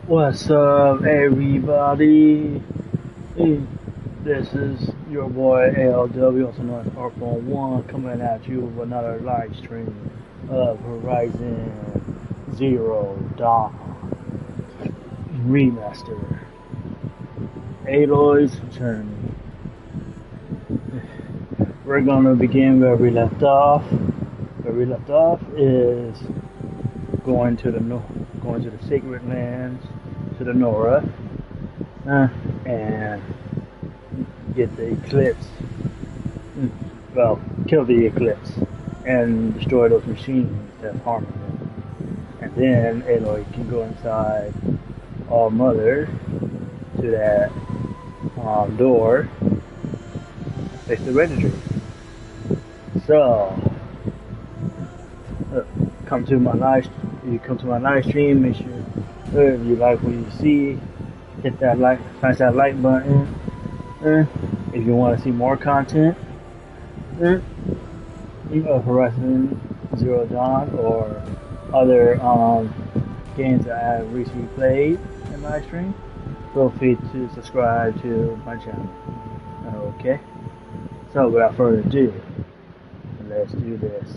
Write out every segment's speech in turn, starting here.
What's up, everybody? Hey, this is your boy ALW, also known as Arphone One, coming at you with another live stream of Horizon Zero Dawn Remastered. Aloy's Journey. We're gonna begin where we left off. Where we left off is going to the sacred lands to the north, and get the eclipse. Well, kill the eclipse and destroy those machines that's harming them. And then Aloy can go inside All Mother to that door, fix the registry. So, come to my live. You come to my live stream. Make sure if you like what you see, hit that like, smash that like button. If you want to see more content, Horizon Zero Dawn or other games that I have recently played in live stream, feel free to subscribe to my channel. Okay. So without further ado, let's do this.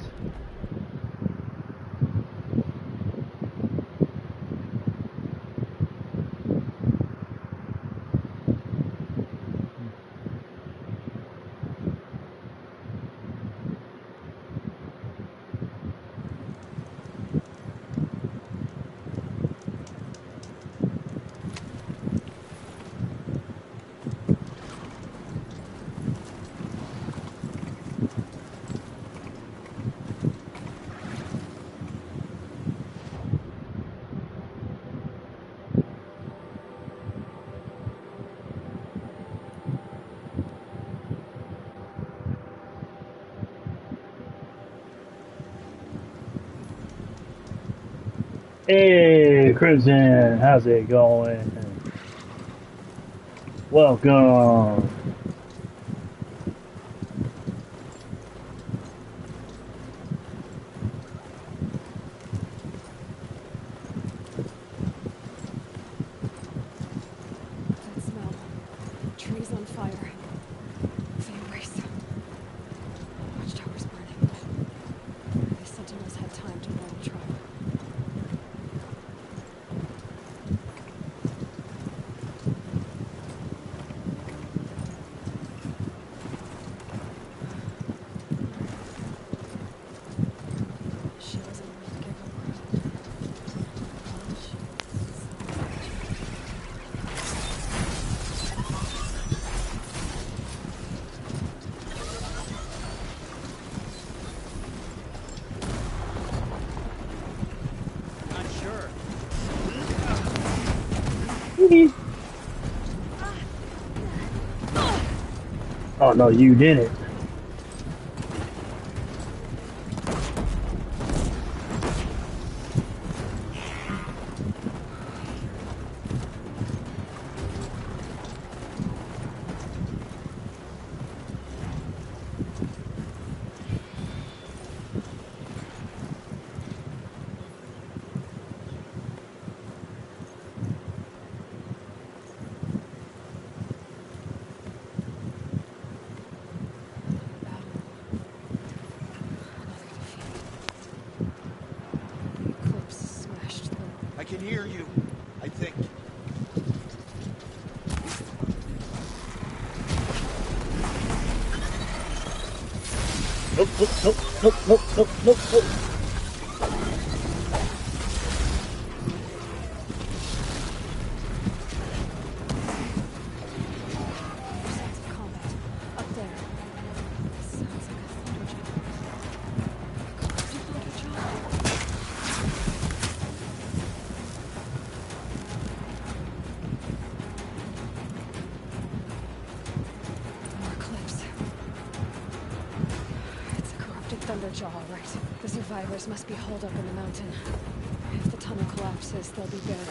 Hey, Crimson, how's it going? Welcome. That smell. Trees on fire. Same race. Watchtower's burning. The sentinels had time to warn the tribe. She wasn't ready to give up. Not sure. Oh no, you didn't. Eclipse smashed through. I can hear you. I think. Nope, nope, nope, nope, nope, nope, nope, nope. Sounds of combat. Up there. Sounds like a thunderjaw. More clips. It's a corrupted thunderjaw, all right. The survivors must be holed up in the mountain. If the tunnel collapses, they'll be buried.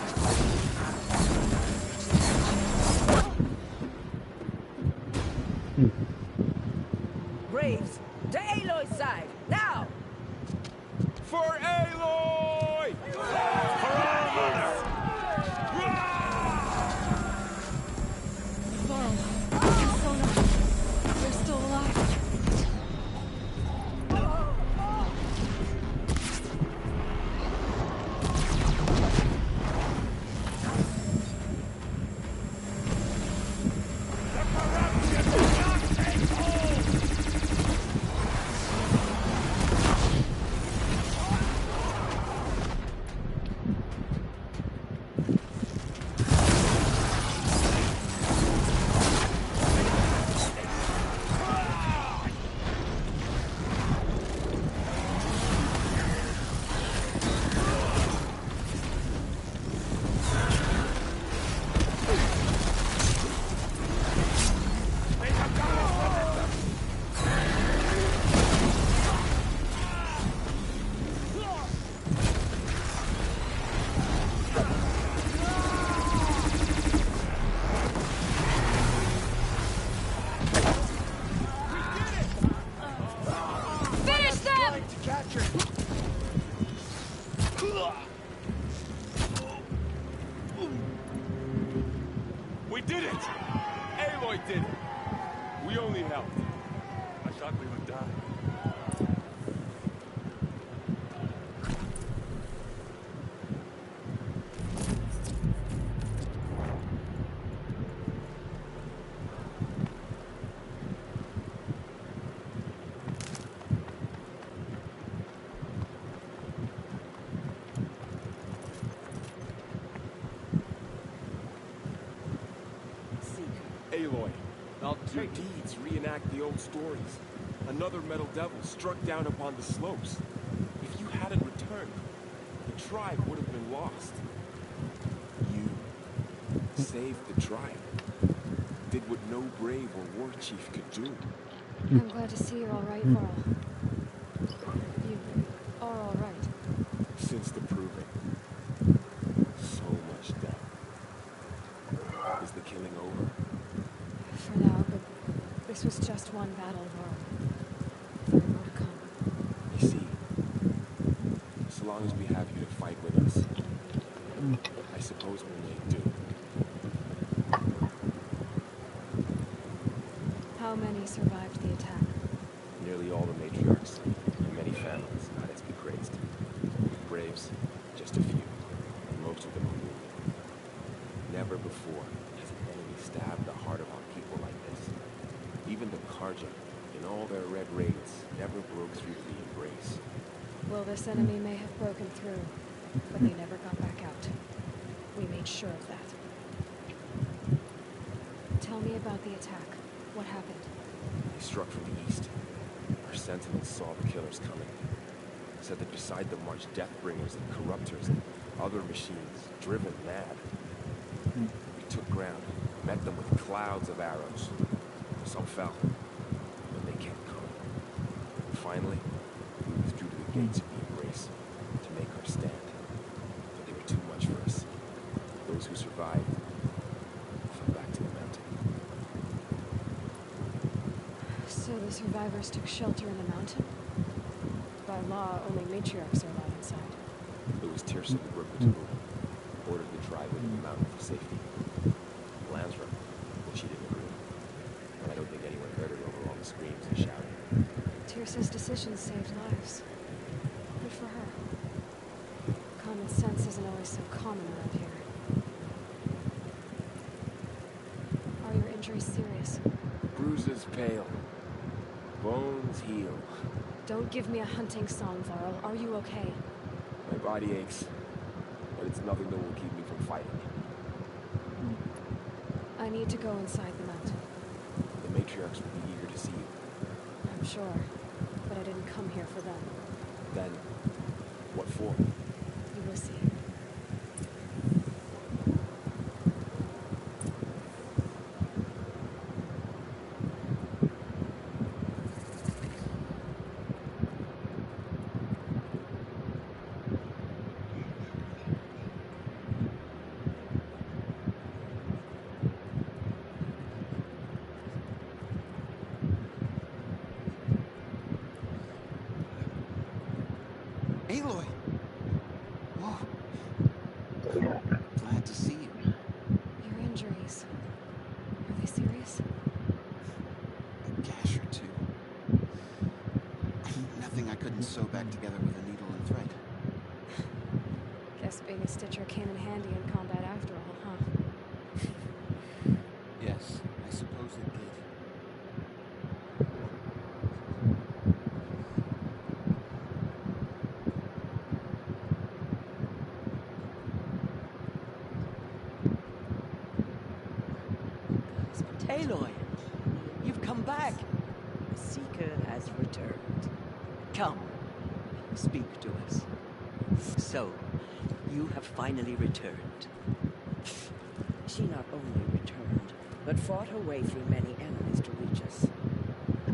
Braves, to Aloy's side, now! For Aloy! We did it! Aloy did it! We only helped. I thought we would die. Aloy, our two deeds reenact the old stories. Another metal devil struck down upon the slopes. If you hadn't returned, the tribe would have been lost. You saved the tribe. Did what no brave or war chief could do. I'm glad to see you're all right, Varl. You are all right. Since the proving. So much death. Is the killing over? For now, but this was just one battle, Varl. There are more to come. You see, so long as we have you to fight with us, I suppose we'll make do. How many survived the attack? Nearly all the matriarchs, and many families not as begraced. Braves, just a few, and most of them are wounded. Never before has an enemy stabbed the heart of our people like this. Even the Karja, in all their red raids, never broke through the embrace. Well, this enemy may have broken through, but they never got back out. We made sure of that. Tell me about the attack. What happened? They struck from the east. Our sentinels saw the killers coming. Said that beside them marched Deathbringers and Corruptors and other machines, driven mad. We took ground, met them with clouds of arrows. Some fell, but they kept coming. And finally, we withdrew to the gates of the embrace to make our stand. But they were too much for us. Those who survived fell back to the mountain. So the survivors took shelter in the mountain? By law, only matriarchs are allowed inside. It was Tirsa who broke the rule, ordered the tribe into the mountain for safety. Lansra, but she didn't agree. And I don't think anyone heard her over all the screams and shouting. Tirsa's decisions saved lives. Good for her. Common sense isn't always so common around here. Are your injuries serious? Bruises pale. Bones heal. Don't give me a hunting song, Varl. Are you okay? My body aches, but it's nothing that will keep me from fighting. I need to go inside the mountain. The matriarchs will be eager to see you. I'm sure, but I didn't come here for them. Then, what for? You will see. Aloy! Whoa. Glad to see you. Your injuries. Are they serious? A gash or two. Nothing I couldn't sew back together with a needle and thread. Guess being a stitcher came in handy in combat after all, huh? Yes, I suppose it did. Aloy, you've come back. The Seeker has returned. Come, speak to us. So, you have finally returned. She not only returned, but fought her way through many enemies to reach us.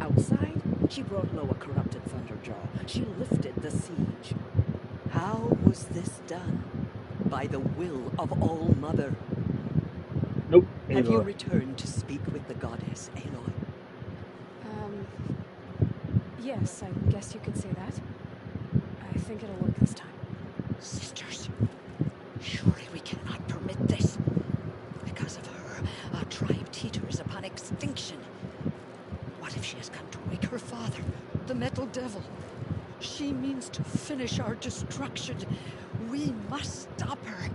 Outside, she brought low a corrupted Thunderjaw. She lifted the siege. How was this done? By the will of All-Mother. Nope. Have you Aloy. returned to speak with the goddess, Aloy? Yes, I guess you could say that. I think it'll work this time. Sister, finish our destruction. We must stop her.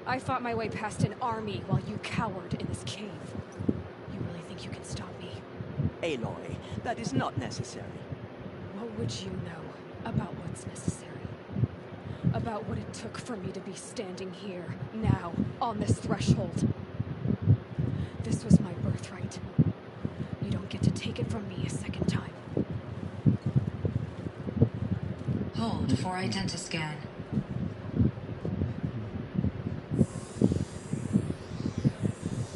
I fought my way past an army while you cowered in this cave. You really think you can stop me? Aloy, that is not necessary. What would you know about what's necessary? About what it took for me to be standing here, now, on this threshold. This was my birthright. You don't get to take it from me a second time. Hold for identiscan.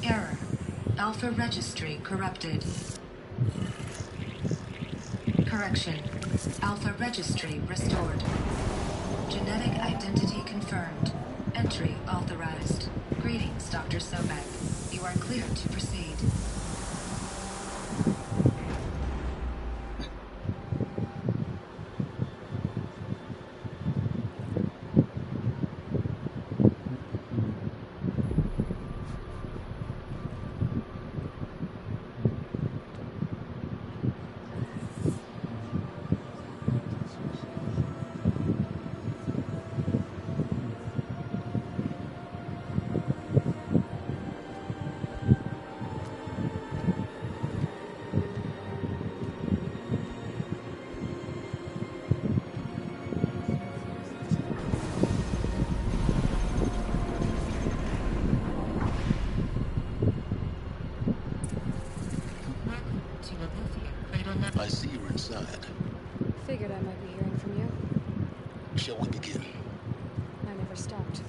Error. Alpha registry corrupted. Correction. Alpha registry restored. Genetic identity confirmed. Entry authorized. Greetings, Dr. Sobek. You are cleared to proceed. I see you're inside. Figured I might be hearing from you. Shall we begin? I never stopped.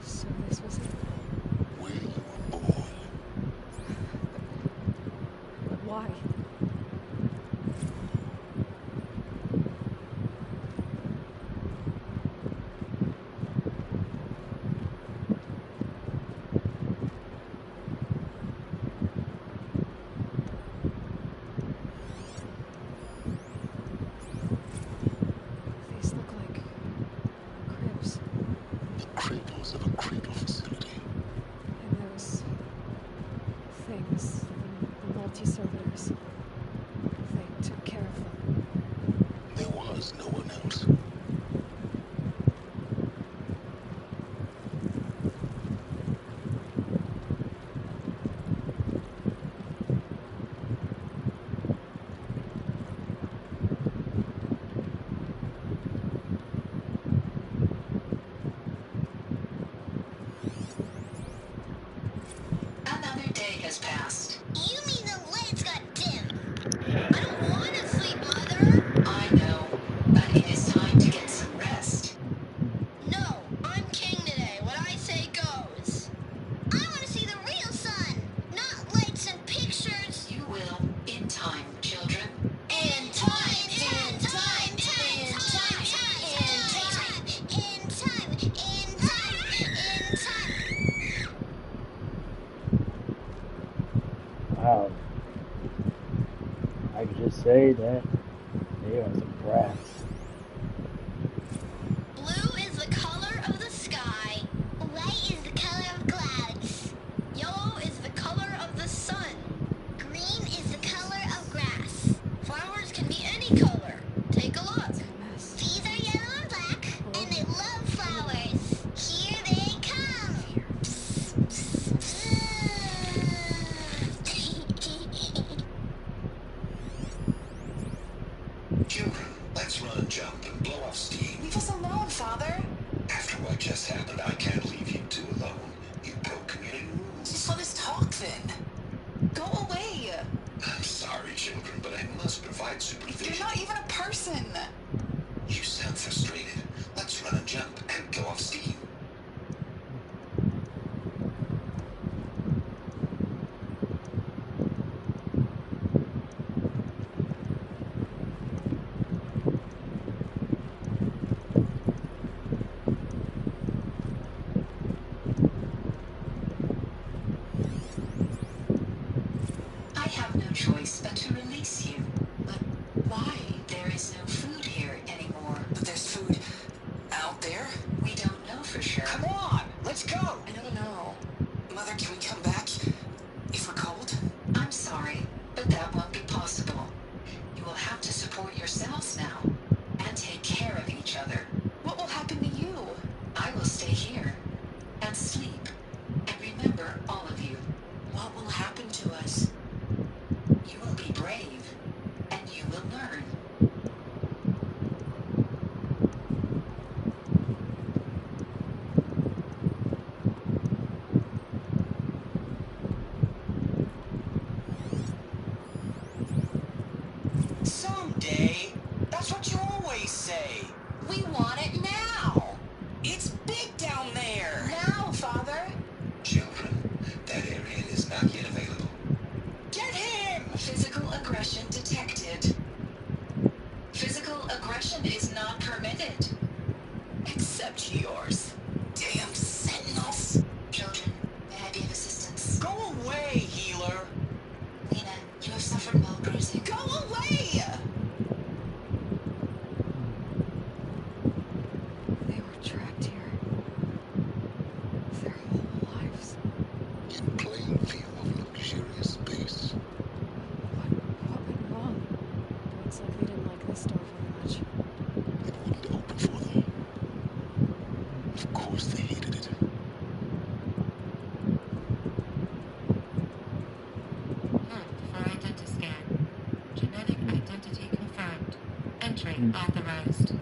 So this was it? Where you were born. But why? These look like cribs. The cradles of a cradle facility. And those things, the multi-servitors, they took care of them. There was no one else. Another day has passed. You mean the lights got dim? I don't want to sleep, Mother. I know, but it is time to get some rest. No, I'm king today. What I say goes. I want to see the real sun, not lights and pictures. You will, in time, children. In time, in time, in time, in time, in time, in time, in time. Wow. I could just say that they are some brats. Blue is the color of the sky. White is the color of clouds. Yellow is the color of the sun. Green is the color of grass. Flowers can be any color. Take a look. Mess. These are yellow and black, and they love flowers. Here they come. Children, let's run and jump and blow off steam. Leave us alone, Father. After what just happened, I can't leave you two alone. You broke community rules. Just let us talk then. Go away. I'm sorry, children, but I must provide You're supervision. not even a person. You sound frustrated. Let's run and jump and go off steam. here. Come on, let's go. I don't know. Mother, can we come back if we're cold? I'm sorry, but that won't be possible. You will have to support yourselves now and take care of each other. What will happen to you? I will stay here and sleep. And remember, all of you, what will happen to us? You will be brave, and you will learn. Someday. That's what you always say. We want it now! It's big down there. Now, Father! Children, that area is not yet available. Get him! Physical aggression detected. Physical aggression is not permitted. Except yours. Damn sentinels! Children, may I be of assistance? Go away, healer. Lena, you have suffered well bruising. Go away! They were trapped here. Their whole lives. In plain view of luxurious space. What went wrong? Looks like they didn't like this door very much. It wouldn't open for them. Of course they hated it. For identiscan. Genetic identity confirmed. Entry authorized.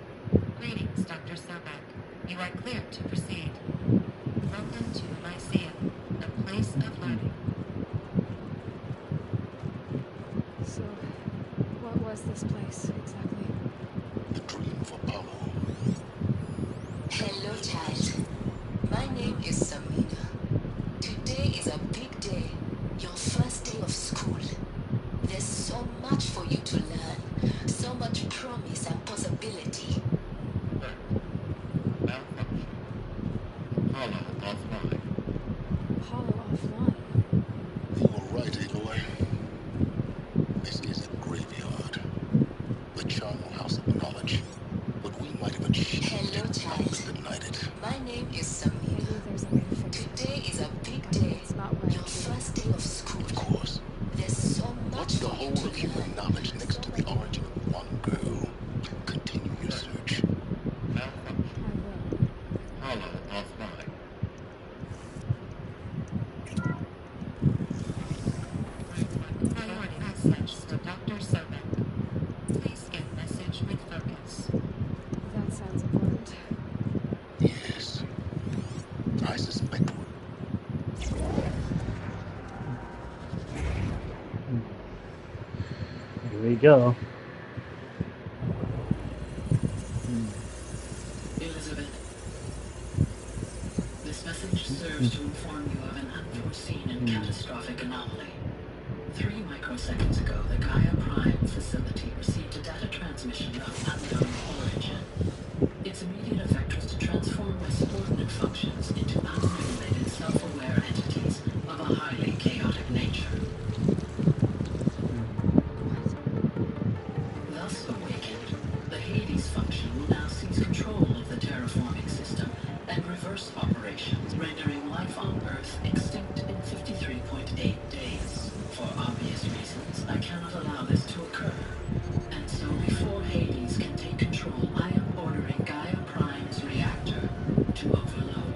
Greetings, Dr. Sobek. You are cleared to proceed. Welcome to Lyceum, the place of learning. So, what was this place exactly? The dream of Apollo. Hello, child. My name is Samina. Today is a big day. Your first day of school. There's so much for you to learn. So much promise and possibility. Malfunction. Hollow offline. Hollow offline. You were right, Aloy. This is a graveyard. The charnel house of knowledge. What we might have achieved Hello, was child. denied it. My name is Maybe Samina. there's a way to fix it. Today is a big I mean, day. it's not what I Your do. first day of school. Of course. There's so much What's the for you whole to of human learn. knowledge next to the origin of one girl? Continue your search. Malfunction. I will. Hollow offline. Priority message to Dr. Sobek. Please get message with focus. That sounds important. Yes. I suspect Here we go. Elizabeth, this message serves to inform you of an unforeseen and catastrophic anomaly. 3 microseconds ago, the Gaia Prime facility received a data transmission of unknown origin. Its immediate effect was to transform my subordinate functions into unregulated, self-aware entities of a highly chaotic nature. Thus awakened, the Hades function will now seize control of the terraforming system and reverse operations, rendering life on Earth extinct in 53.8 days. For obvious reasons, I cannot allow this to occur. And so before Hades can take control, I am ordering Gaia Prime's reactor to overload.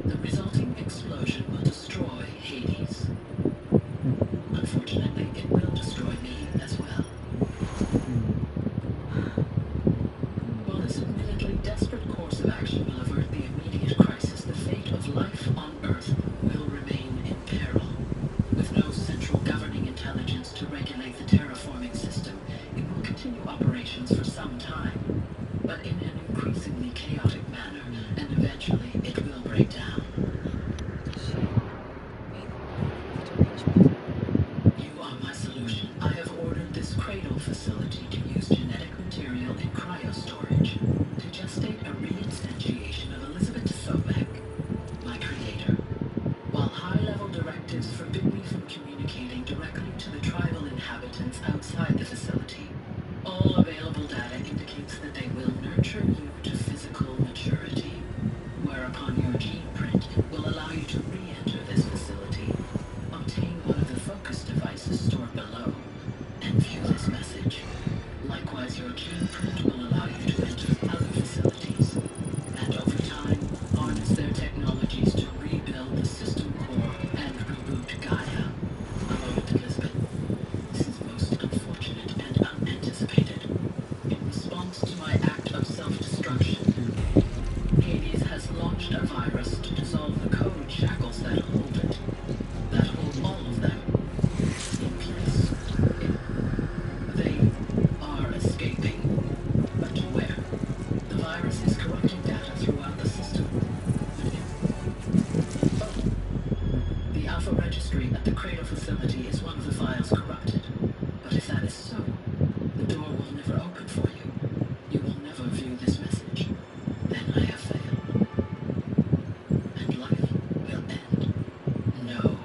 The resulting explosion will destroy Hades. Unfortunately, it will destroy me as well. While this admittedly desperate course of action will avert the immediate crisis, the fate of life on Earth will remain in peril. With no central governing intelligence to regulate the terraforming system, override will allow you to re-enter this facility, obtain one of the focus devices stored below, and view this message. Likewise, your gene print will allow you to enter other facilities, and over time, harness their technologies to rebuild the system core and reboot Gaia. A moment, Elizabeth. This is most unfortunate and unanticipated. In response to my act of self-destruction, Hades has launched a virus to dissolve the code shackles that hold it, that hold all of them in place. They are escaping, but to where? The virus is corrupting data throughout the system. The Alpha Registry at the Cradle facility is one of the files corrupted. But if that is so, the door will never open for you. You will never view this message. Then I have failed. And life will end. No.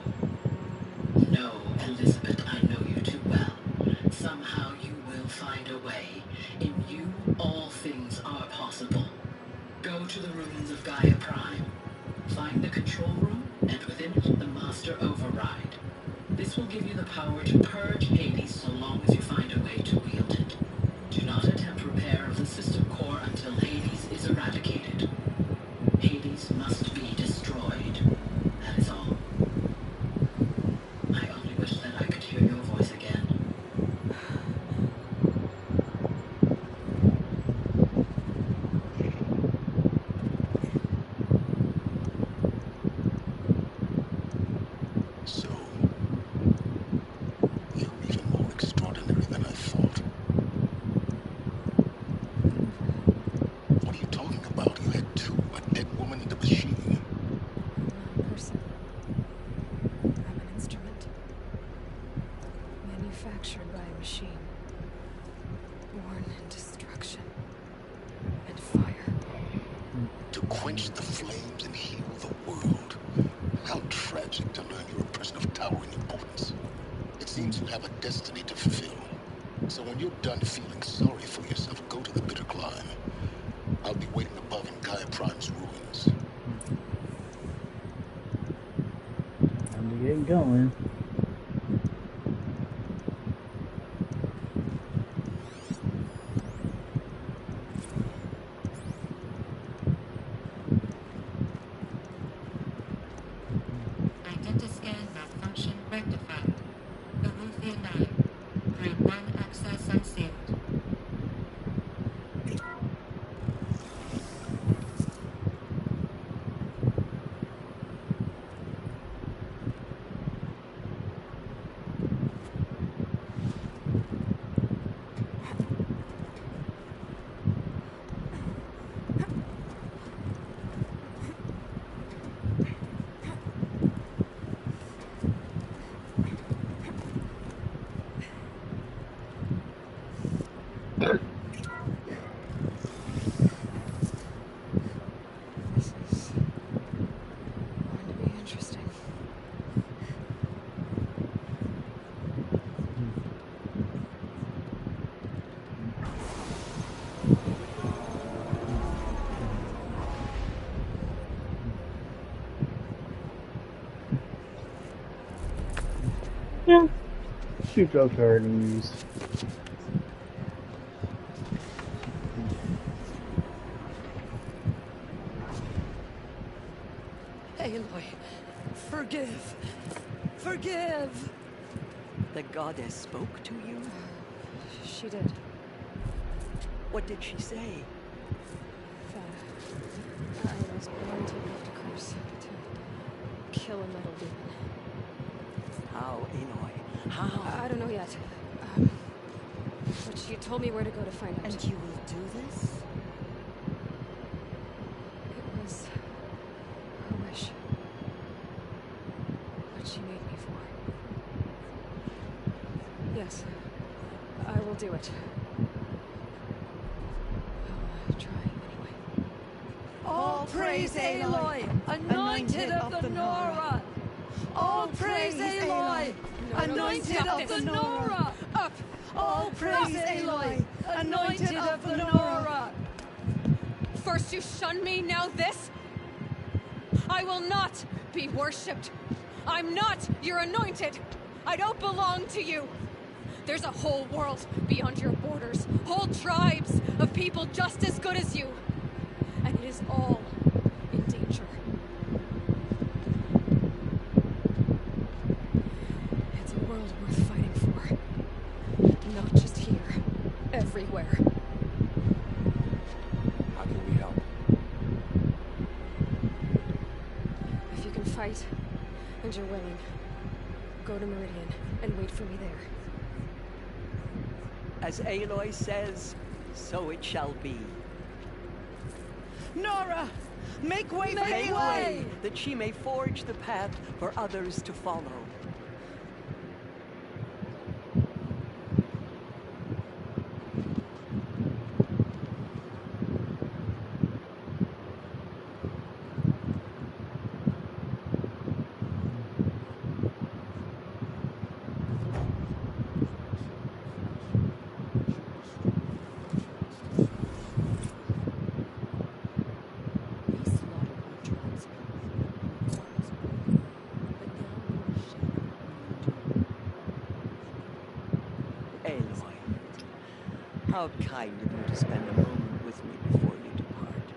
No, Elizabeth, I know you too well. Somehow you will find a way. In you, all things are possible. Go to the ruins of Gaia Prime. Find the control room, and within it, the Master Override. This will give you the power to purge Hades so long as you find a way to wield it. Do not attempt repair of the system core until Hades is eradicated. Hades must be destroyed. That is all. I only wish that I could hear your voice again. So, you're even more extraordinary than I thought. What are you talking about? You had two, a dead woman and a machine. I'm not a person. I'm an instrument. Manufactured by a machine. Born in destruction and fire. To quench the flames and heal the world. How tragic to learn you're a person of towering importance. It seems you have a destiny to fulfill. So when you're done feeling sorry for yourself, go to the bitter climb. I'll be waiting above in Gaia Prime's ruins. Time to get going. Identiscan malfunction rectified. Alethea 9. Grade 1 access unsealed. This is going to be interesting. Yeah. Shoot those curtains. Aloy, forgive. Forgive. The goddess spoke to you? She did. What did she say? That I was born to lift a curse, to kill a metal demon. How, Aloy? How? I don't know yet. But she told me where to go to find out. And you will do this? It was her wish. What she made me for. Yes, I will do it. I'll try anyway. All praise Aloy, anointed of the Nora. All praise Aloy, anointed of the Nora. Up! All praise Aloy, anointed of the Nora. First you shun me, now this? I I will not be worshipped. I'm not your anointed. I don't belong to you. There's a whole world beyond your borders, whole tribes of people just as good as you. And it is all in danger. It's a world worth fighting for. Not just here, everywhere. How can we help? If you can fight, and you're willing, go to Meridian and wait for me there. As Aloy says, so it shall be. Nora! Make way for Make Aloy! way! That she may forge the path for others to follow. Aloy, how kind of you to spend a moment with me before you depart.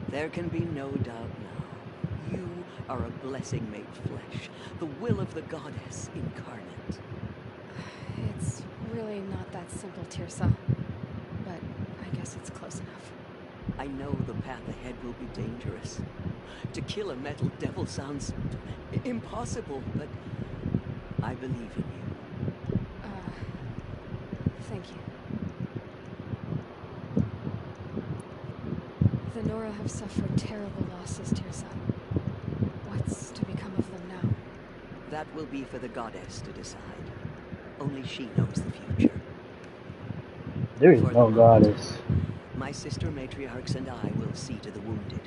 There can be no doubt now. You are a blessing made flesh, the will of the goddess incarnate. It's really not that simple, Tirsa. But I guess it's close enough. I know the path ahead will be dangerous. To kill a metal devil sounds impossible, but I believe in you. Thank you. The Nora have suffered terrible losses, Tirsa. What's to become of them now? That will be for the goddess to decide. Only she knows the future. There is For no the goddess. My sister matriarchs and I will see to the wounded.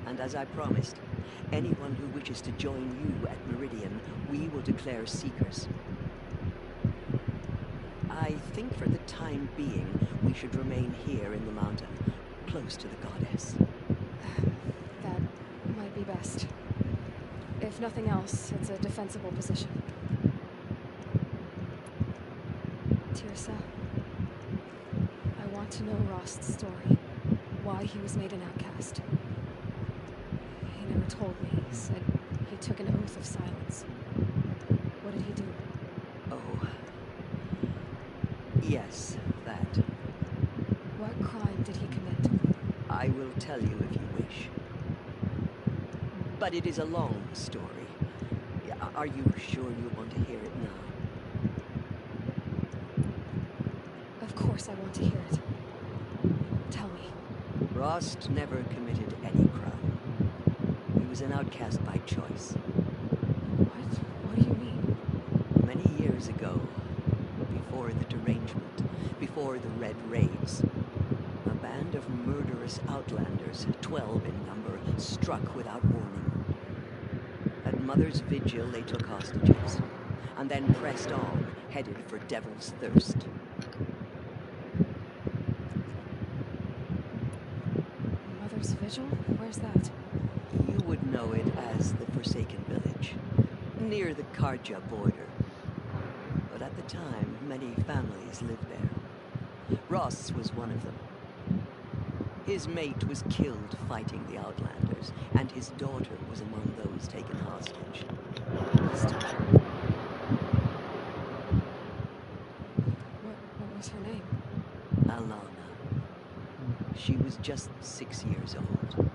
And as I promised, anyone who wishes to join you at Meridian, we will declare seekers. I think for the time being, we should remain here in the mountain, close to the goddess. That might be best. If nothing else, it's a defensible position. Tirsa, I want to know Rost's story. Why he was made an outcast. He never told me. He said he took an oath of silence. What did he do? Oh. Yes, that. What crime did he commit? I will tell you if you wish. But it is a long story. Are you sure you want to hear it now? Of course I want to hear it. Tell me. Rost never committed any crime. He was an outcast by choice. What? What do you mean? Many years ago, before the derangement, before the Red Raids, a band of murderous outlanders, 12 in number, struck without warning. At Mother's Vigil, they took hostages, and then pressed on, headed for Devil's Thirst. Mother's Vigil? Where's that? You would know it as the Forsaken Village, near the Karja border. But at the time, many families lived there. Ross was one of them. His mate was killed fighting the Outlanders, and his daughter was among those taken hostage. What was her name? Alana. She was just 6 years old.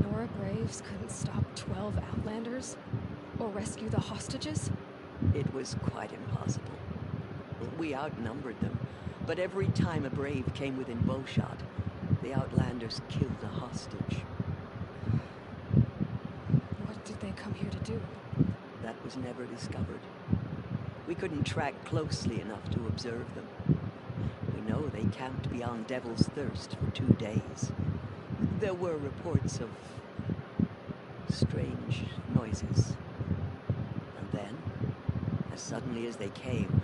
Nora Graves couldn't stop 12 Outlanders? Or rescue the hostages? It was quite impossible. We outnumbered them, but every time a brave came within bowshot, the Outlanders killed a hostage. What did they come here to do? That was never discovered. We couldn't track closely enough to observe them. We know they camped beyond Devil's Thirst for 2 days. There were reports of strange noises. And then, as suddenly as they came,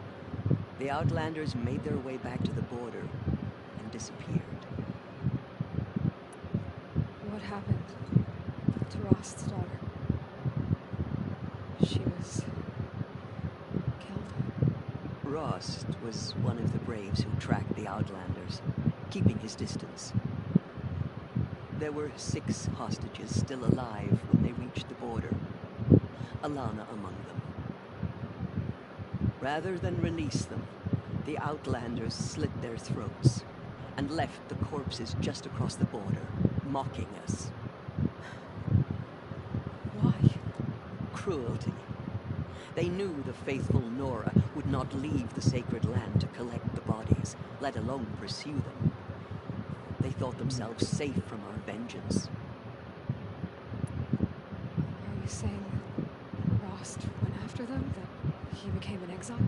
the Outlanders made their way back to the border and disappeared. happened to Rost's daughter? She was killed. Rost was one of the braves who tracked the Outlanders, keeping his distance. There were 6 hostages still alive when they reached the border, Alana among them. Rather than release them, the Outlanders slit their throats and left the corpses just across the border, mocking us. Why? Cruelty. They knew the faithful Nora would not leave the sacred land to collect the bodies, let alone pursue them. They thought themselves safe from our vengeance. Are you saying that Rost went after them? That he became an exile?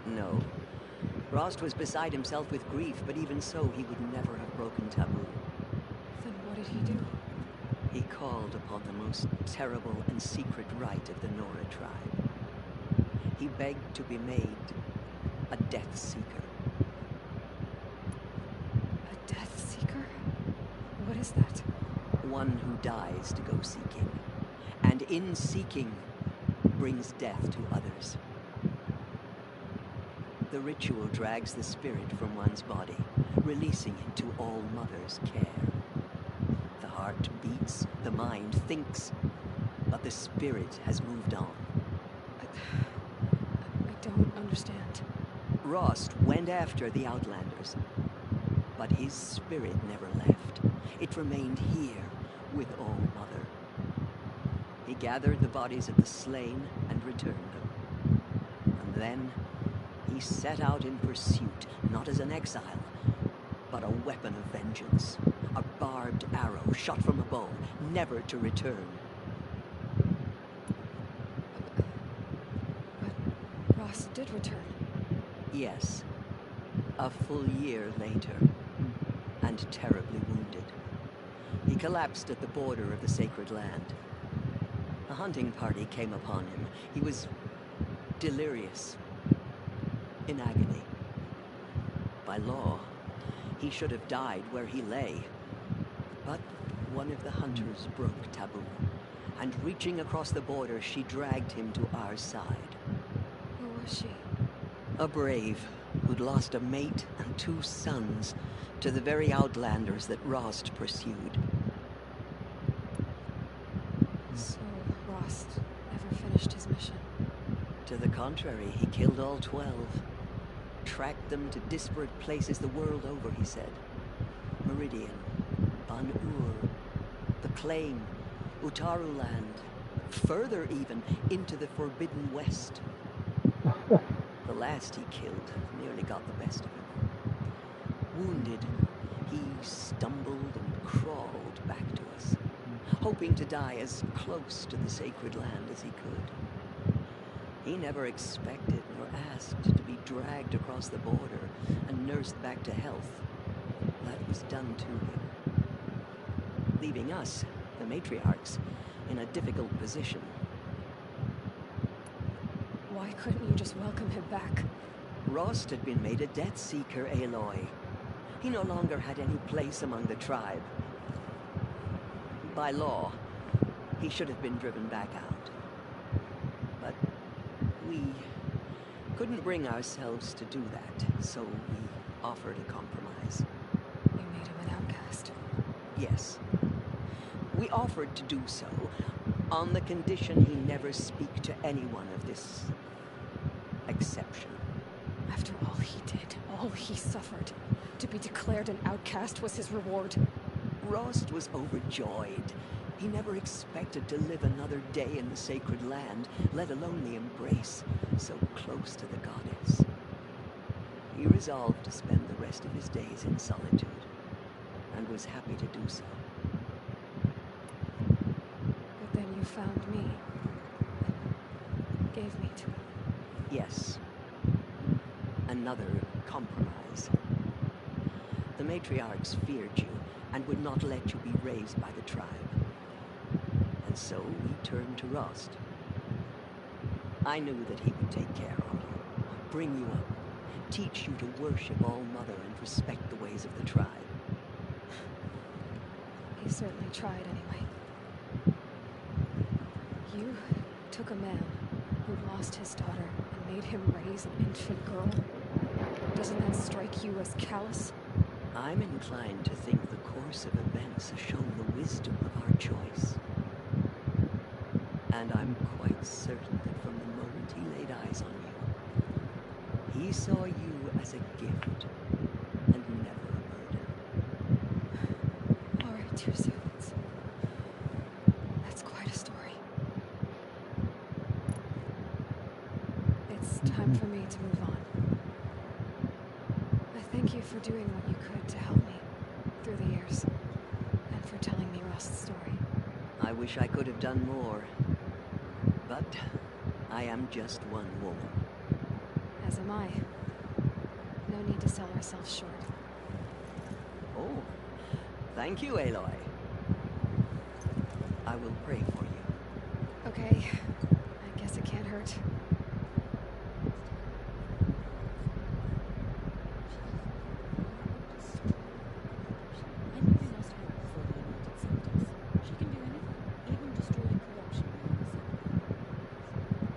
No. Rost was beside himself with grief, but even so, he would never have broken taboo. Then what did he do? He called upon the most terrible and secret rite of the Nora tribe. He begged to be made a Death Seeker. A Death Seeker? What is that? One who dies to go seeking, and in seeking, brings death to others. The ritual drags the spirit from one's body, releasing it to All Mother's care. The heart beats, the mind thinks, but the spirit has moved on. I don't understand. Rost went after the Outlanders, but his spirit never left. It remained here with All Mother. He gathered the bodies of the slain and returned them. And then he set out in pursuit, not as an exile, but a weapon of vengeance. A barbed arrow shot from a bow, never to return. But Rost did return. Yes. A full year later, and terribly wounded. He collapsed at the border of the sacred land. A hunting party came upon him. He was delirious, in agony. By law, he should have died where he lay. But one of the hunters broke taboo, and reaching across the border, she dragged him to our side. Who was she? A brave who'd lost a mate and 2 sons to the very Outlanders that Rost pursued. So Rost never finished his mission? To the contrary, he killed all 12. Tracked them to disparate places the world over, he said. Meridian, Ban-Ur, the Claim, Utaru Land, further even, into the Forbidden West. The last he killed nearly got the best of him. Wounded, he stumbled and crawled back to us, hoping to die as close to the sacred land as he could. He never expected nor asked to be dragged across the border and nursed back to health. That was done to him, leaving us, the matriarchs, in a difficult position. Why couldn't you just welcome him back? Rost had been made a Death Seeker, Aloy. He no longer had any place among the tribe. By law, he should have been driven back out. But we couldn't bring ourselves to do that, so we offered a compromise. You made him an outcast? Yes. We offered to do so, on the condition he never speak to anyone of this exception. After all he did, all he suffered, to be declared an outcast was his reward. Rost was overjoyed. He never expected to live another day in the sacred land, let alone the embrace, so close to the goddess. He resolved to spend the rest of his days in solitude, and was happy to do so. But then you found me, and gave me to him. Yes. Another compromise. The matriarchs feared you, and would not let you be raised by the tribe. And so we turned to Rost. I knew that he would take care of you, bring you up, teach you to worship All Mother and respect the ways of the tribe. He certainly tried anyway. You took a man who'd lost his daughter and made him raise an infant girl. Doesn't that strike you as callous? I'm inclined to think the course of events has shown the wisdom of our choice. And I'm quite certain that from the moment he laid eyes on you, he saw you as a gift and never a burden. All right, dear servants. That's quite a story. It's time for me to move on. I thank you for doing what you could to help me through the years, and for telling me Rust's story. I wish I could have done more, but I am just one woman. As am I. No need to sell ourselves short. Oh, thank you, Aloy. I will pray for you. Okay, I guess it can't hurt.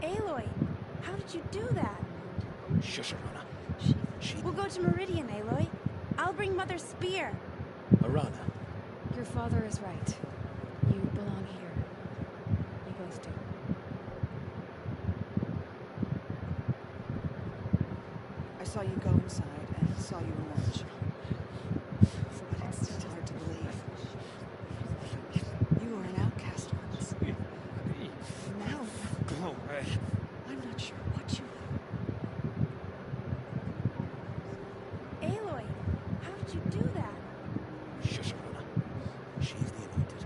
Aloy, how did you do that? Shush, Arana. We'll go to Meridian, Aloy. I'll bring Mother's spear. Arana. Your father is right. You belong here. You both do. I saw you go inside and saw you emerge. It's still hard to believe. You were an outcast once. Now, Go away. I'm not sure what you are. Aloy, how did you do that? Shush, Arana. She's the anointed.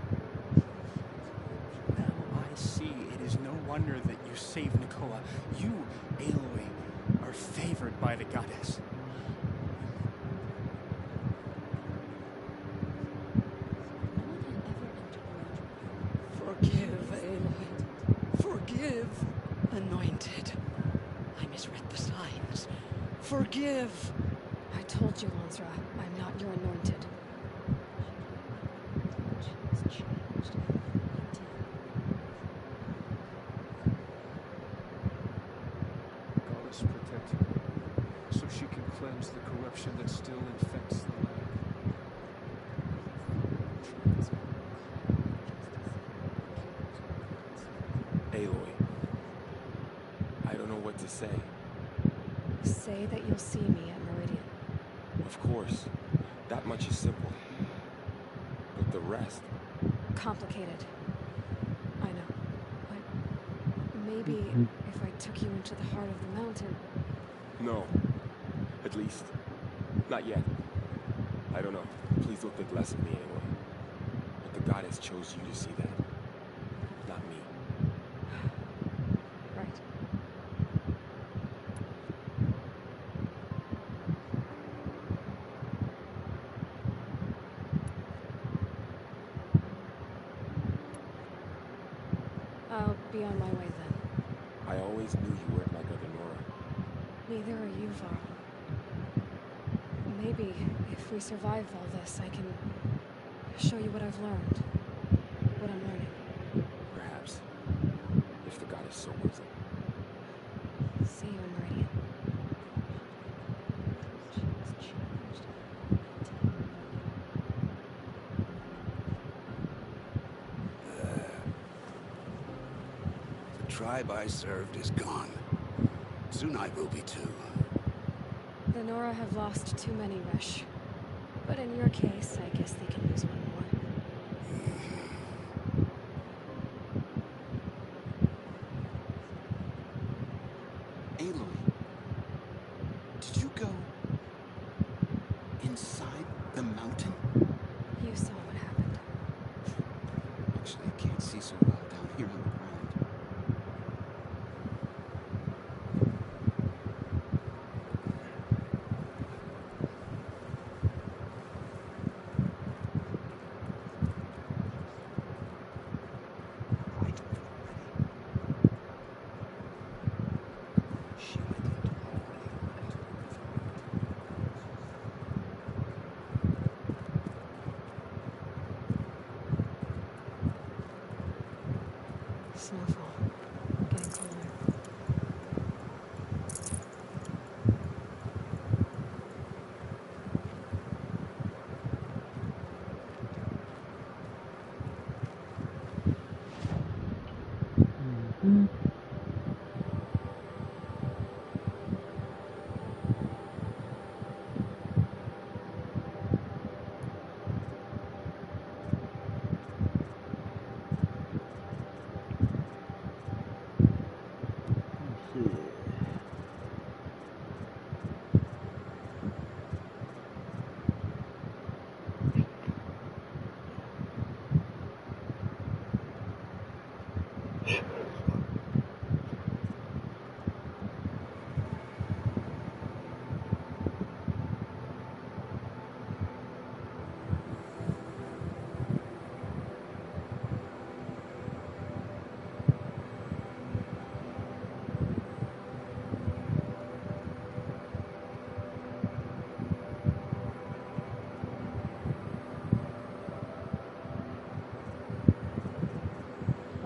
Now I see it is no wonder that you saved Nakoa. You, Aloy, are favored by the goddess. Forgive, Aloy. Forgive, anointed. I misread the signs. Forgive. I told you, Lansra, I'm not your anointed. Goddess protect her, so she can cleanse the corruption that still infects the land. Aloy, I don't know what to say. Say that you'll see me at Meridian. Of course, that much is simple. But the rest? Complicated. I know. But maybe if I took you into the heart of the mountain... No. At least, not yet. I don't know. Please don't think less of me, Aloy. But the goddess chose you to see that. Not me. Right. I'll be on my way then. I always knew you weren't like other Nora. Neither are you, Varl. Maybe if we survive all this, I can show you what I've learned. What I'm learning. Perhaps. If the goddess so wills it. See you in Meridian. The tribe I served is gone. Soon I will be too. The Nora have lost too many, Resh. But in your case, I guess they can use one more. Aloy, did you go inside the mountain? You saw what happened. Actually, I can't see so well down here on the ground. I told her already. She went into hiding and took her with her. Snowfall. Getting colder.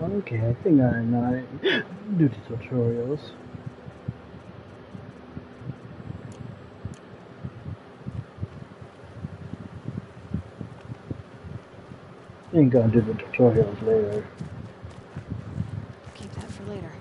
Okay, I think I know how to do the tutorials. I think I'll do the tutorials later. Keep that for later.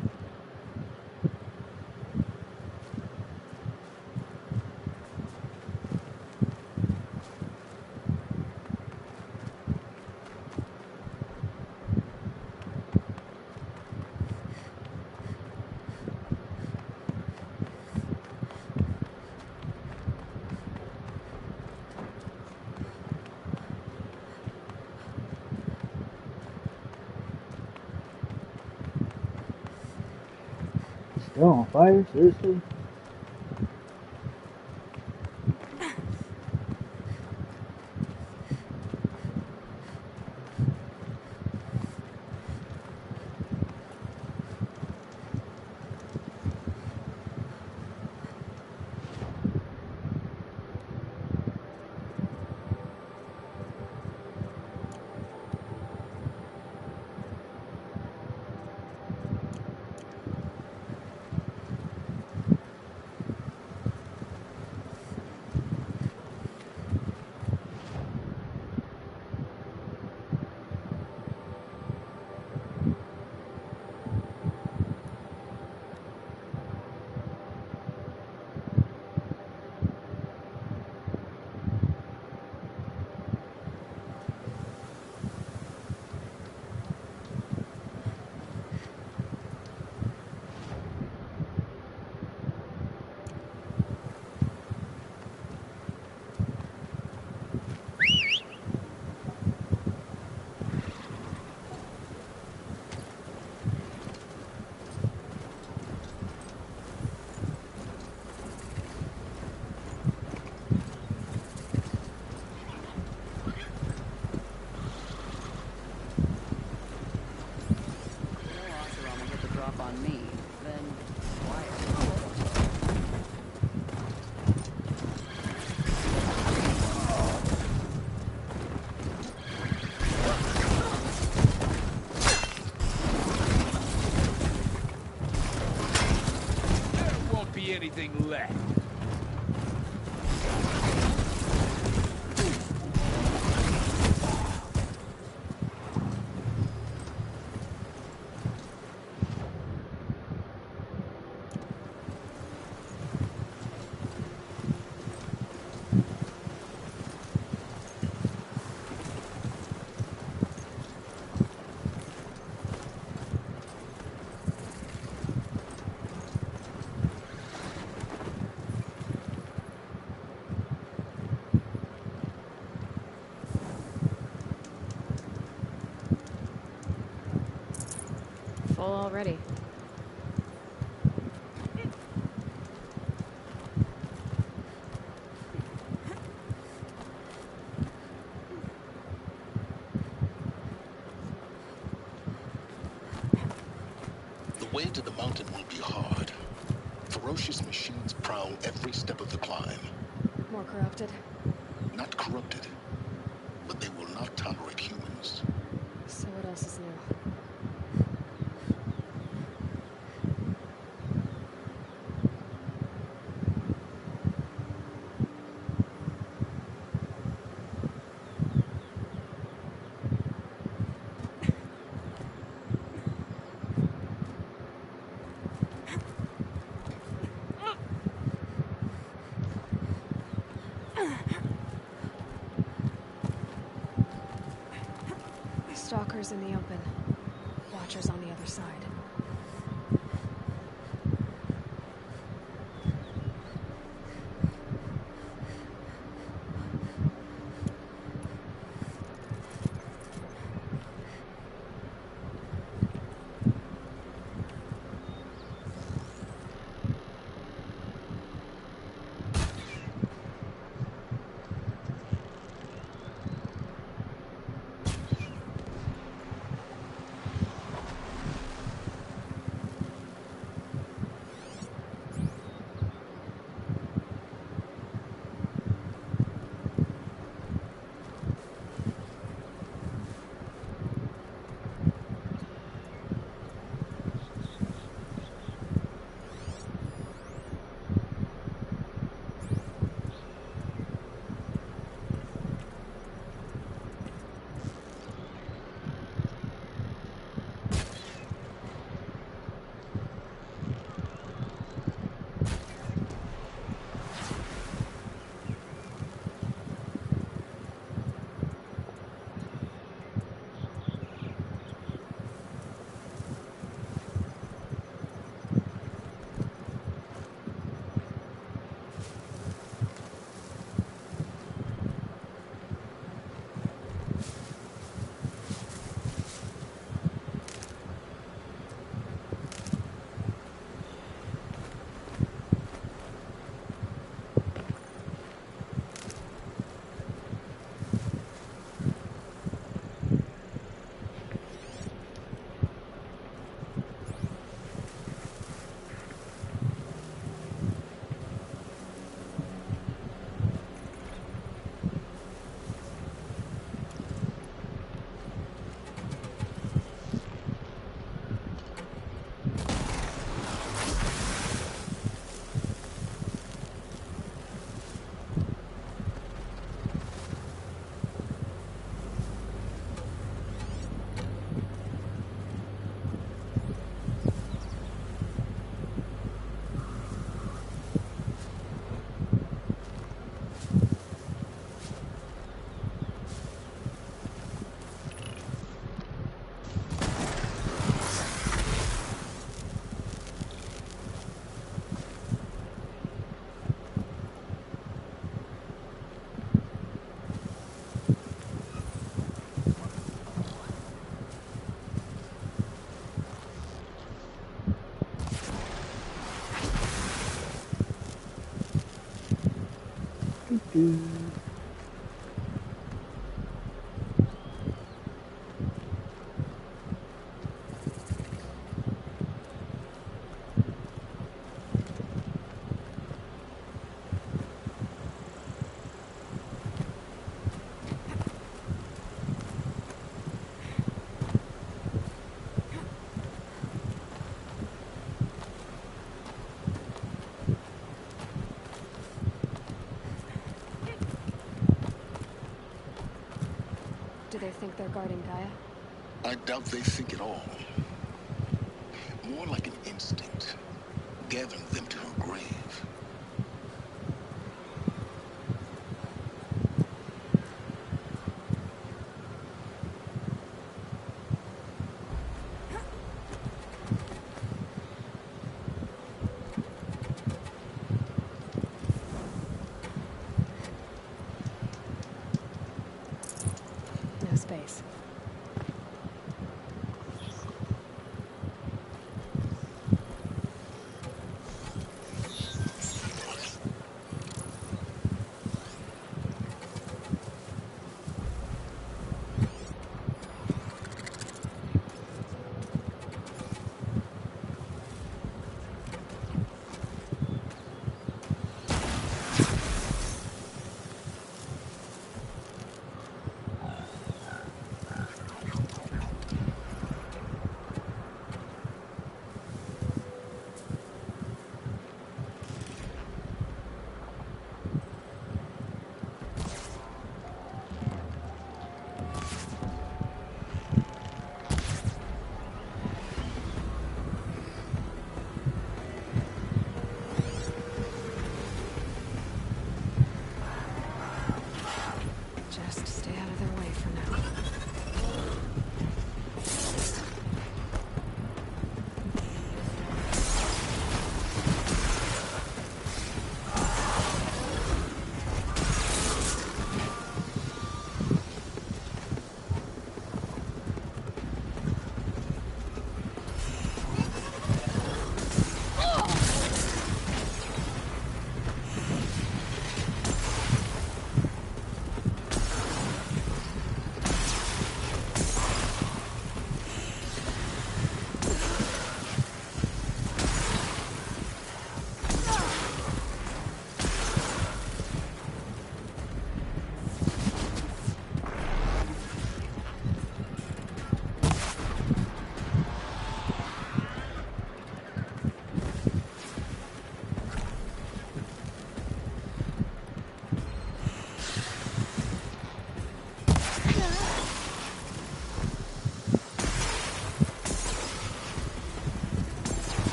Still on fire? Seriously? On me, then quiet. There won't be anything left. Full already. The way to the mountain will be hard. Ferocious machines prowl every step of the climb. More corrupted. Not corrupted, but they will not tolerate humans. So what else is new? stalkers in the open. Watchers on the other side. Do they think they're guarding Gaia? I doubt they think at all. More like an instinct, gathering them to her grave. No space.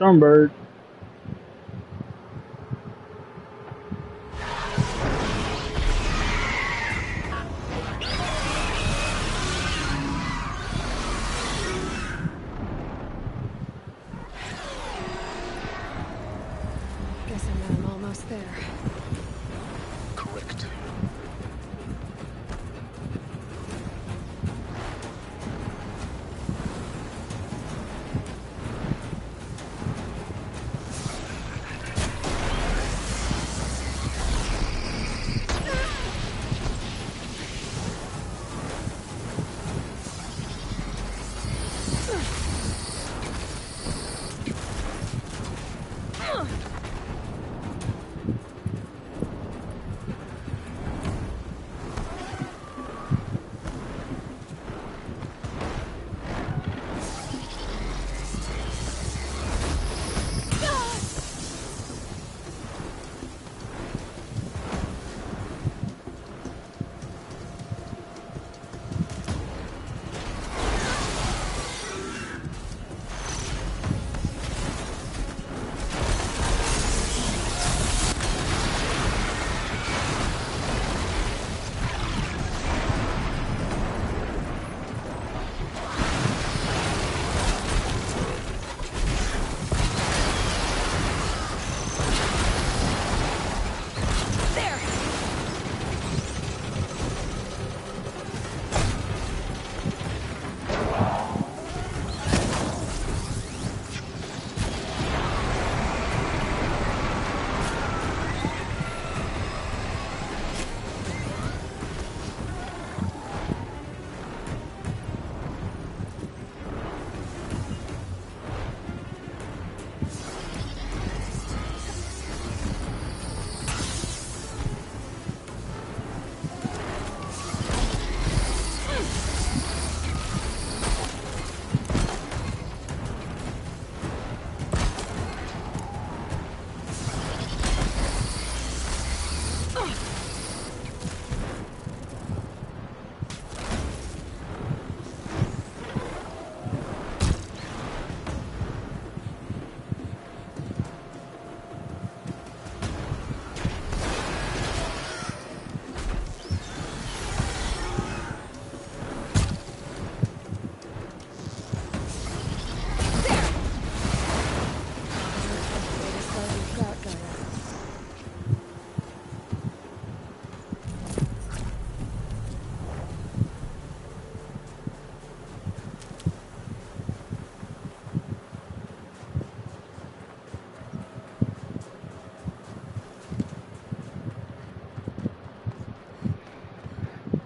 Stormbird. Guess I'm almost there. Correct.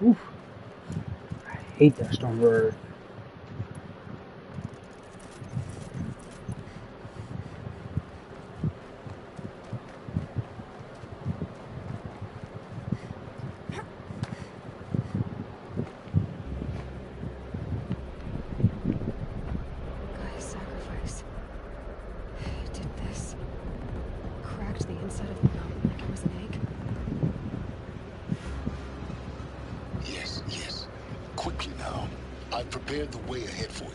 Oof. I hate that Stormbird. Gaia's sacrifice. It did this. Cracked the inside of the mountain like it was an egg. Yes, yes. Quickly now. I've prepared the way ahead for you.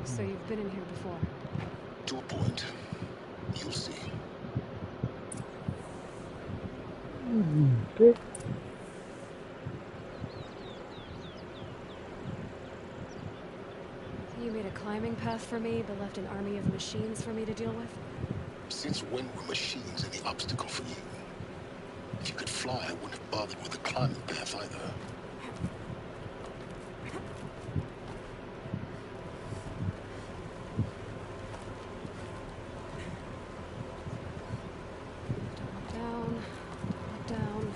So you've been in here before? To a point. You'll see. Okay. You made a climbing path for me, but left an army of machines for me to deal with? Since when were machines any obstacle for you? If you could fly, I wouldn't have bothered with the climbing path either. Down, down.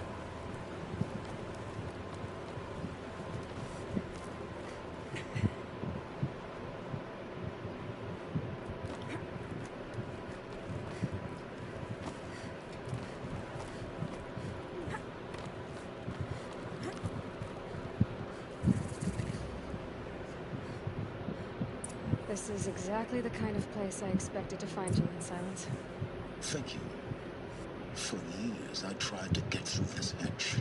This is exactly the kind of place I expected to find you in Silence. Thank you. For years, I tried to get through this hedge.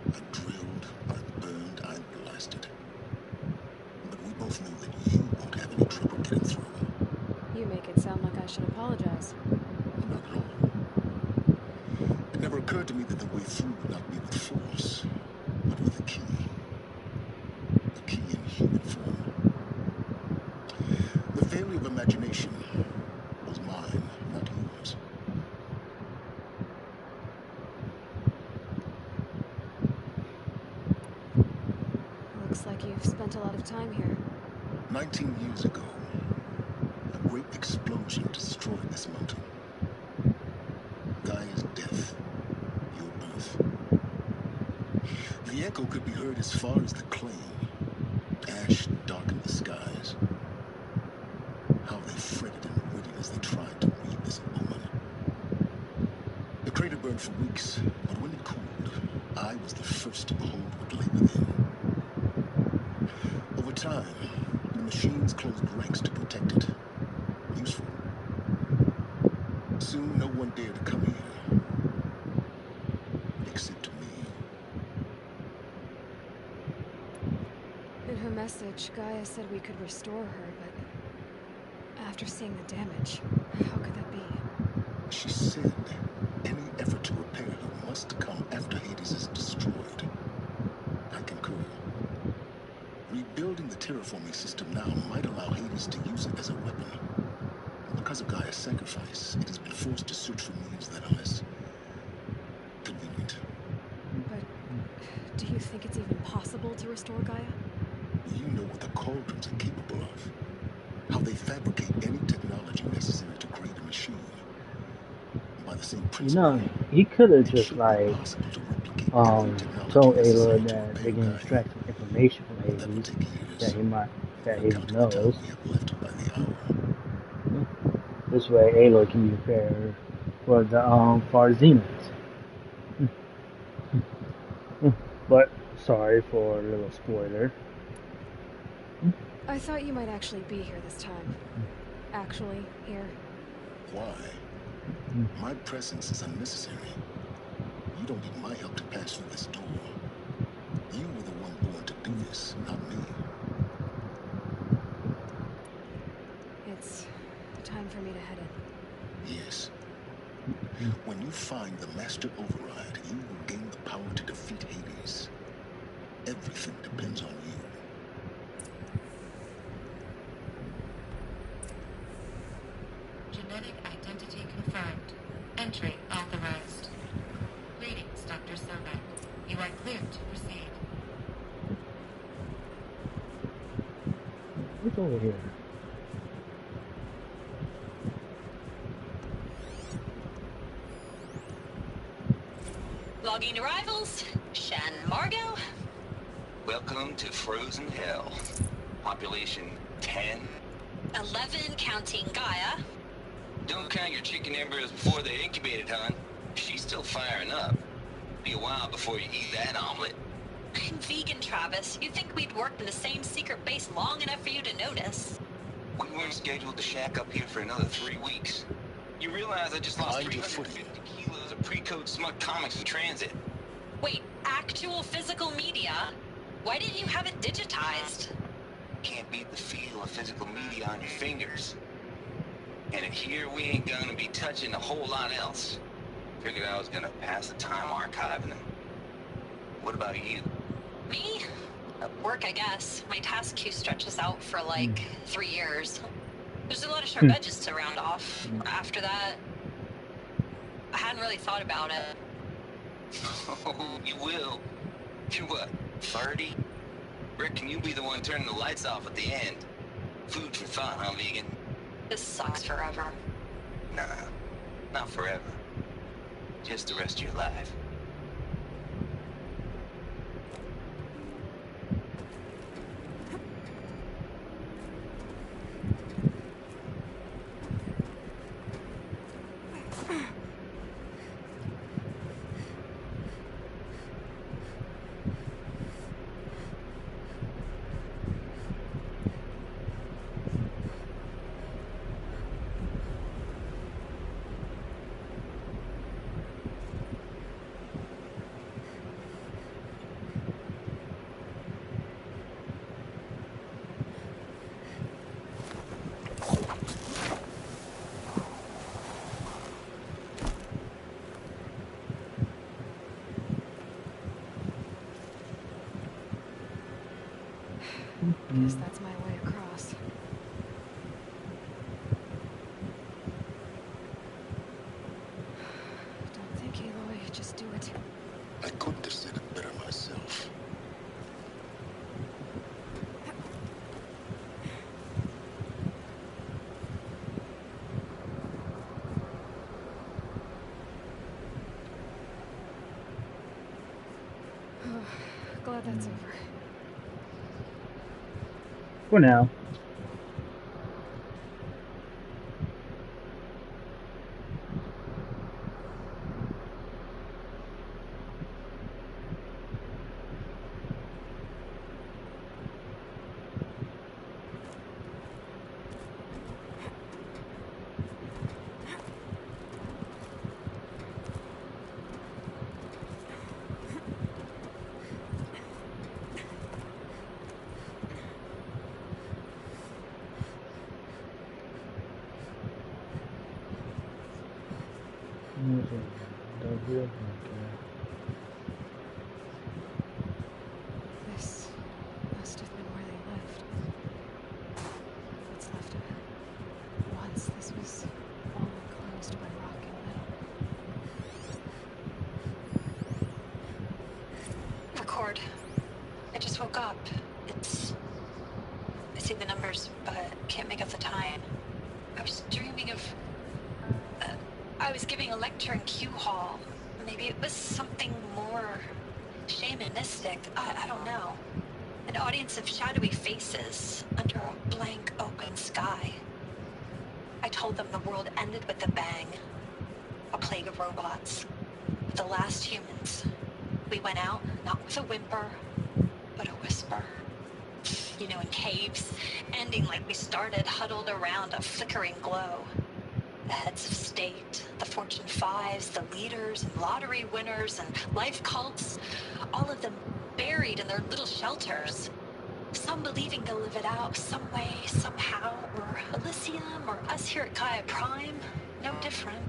I drilled, I burned, I blasted. But we both knew that you won't have any trouble getting through. like you've spent a lot of time here. 19 years ago, a great explosion destroyed this mountain. Gaia's death, your birth. The echo could be heard as far as the claim. Ash darkened the skies. How they fretted and waited as they tried to read this omen. The crater burned for weeks, but when it cooled, I was the first to behold what lay within. Over time, the machines closed ranks to protect it. Useful. Soon, no one dared to come here. Except me. In her message, Gaia said we could restore her, but after seeing the damage, how could that be? She said any effort to repair her must come after Hades is destroyed. I concur. Rebuilding the terraforming system now might allow Hades to use it as a weapon. Because of Gaia's sacrifice, it has been forced to search for means that are less convenient. But do you think it's even possible to restore Gaia? You know what the Cauldrons are capable of. How they fabricate any technology necessary to create a machine. By the same principle, he could have just like told Aloy that they can extract some information from Hades that Hades knows. This way, Aloy can be prepared for the for Zenith. But sorry for a little spoiler. I thought you might actually be here this time. Actually, here. Why? My presence is unnecessary. You don't need my help to pass through this door. You were the one born to do this, not me. It's time for me to head in. Yes. When you find the Master Override, you will gain the power to defeat Hades. Everything depends on you. Genetic identity confirmed. Entry authorized. Greetings, Dr. Sobek. You are cleared to proceed. What's over here? Logging arrivals. Shan Margot. Welcome to Frozen Hell. Population 10. 11 counting Gaia. Don't count your chicken embryos before they're incubated, hon. She's still firing up. Be a while before you eat that omelet. I'm vegan, Travis. You'd think we'd worked in the same secret base long enough for you to notice. We weren't scheduled to shack up here for another 3 weeks. You realize I just lost 350 kilos of pre-code smut comics in transit. Wait, actual physical media? Why didn't you have it digitized? Can't beat the feel of physical media on your fingers. And in here, we ain't gonna be touching a whole lot else. Figured I was gonna pass the time archiving them. What about you? Me? Work, I guess. My task queue stretches out for like 3 years. There's a lot of sharp edges to round off. After that, I hadn't really thought about it. Oh, you will. You're what, 30? Reckon you'll be the one turning the lights off at the end. Food for thought, huh, vegan? This sucks forever. Nah, not forever. Just the rest of your life. Guess that's my way across. Don't think, Aloy. Just do it. I couldn't have said it better myself. Glad that's over. For now. This must have been where they lived. What's left of it. Once this was all enclosed by rock and metal. Record. I just woke up. I see the numbers, but can't make out the time. I was dreaming of... I was giving a lecture in Q Hall. Maybe it was something more shamanistic. I don't know. An audience of shadowy faces under a blank open sky. I told them the world ended with a bang. A plague of robots. The last humans. We went out, not with a whimper, but a whisper. You know, in caves, ending like we started, huddled around a flickering glow. The heads of state, the Fortune 5s, the leaders and lottery winners and life cults, all of them buried in their little shelters. Some believing they'll live it out some way, somehow, or Elysium, or us here at Gaia Prime, no different.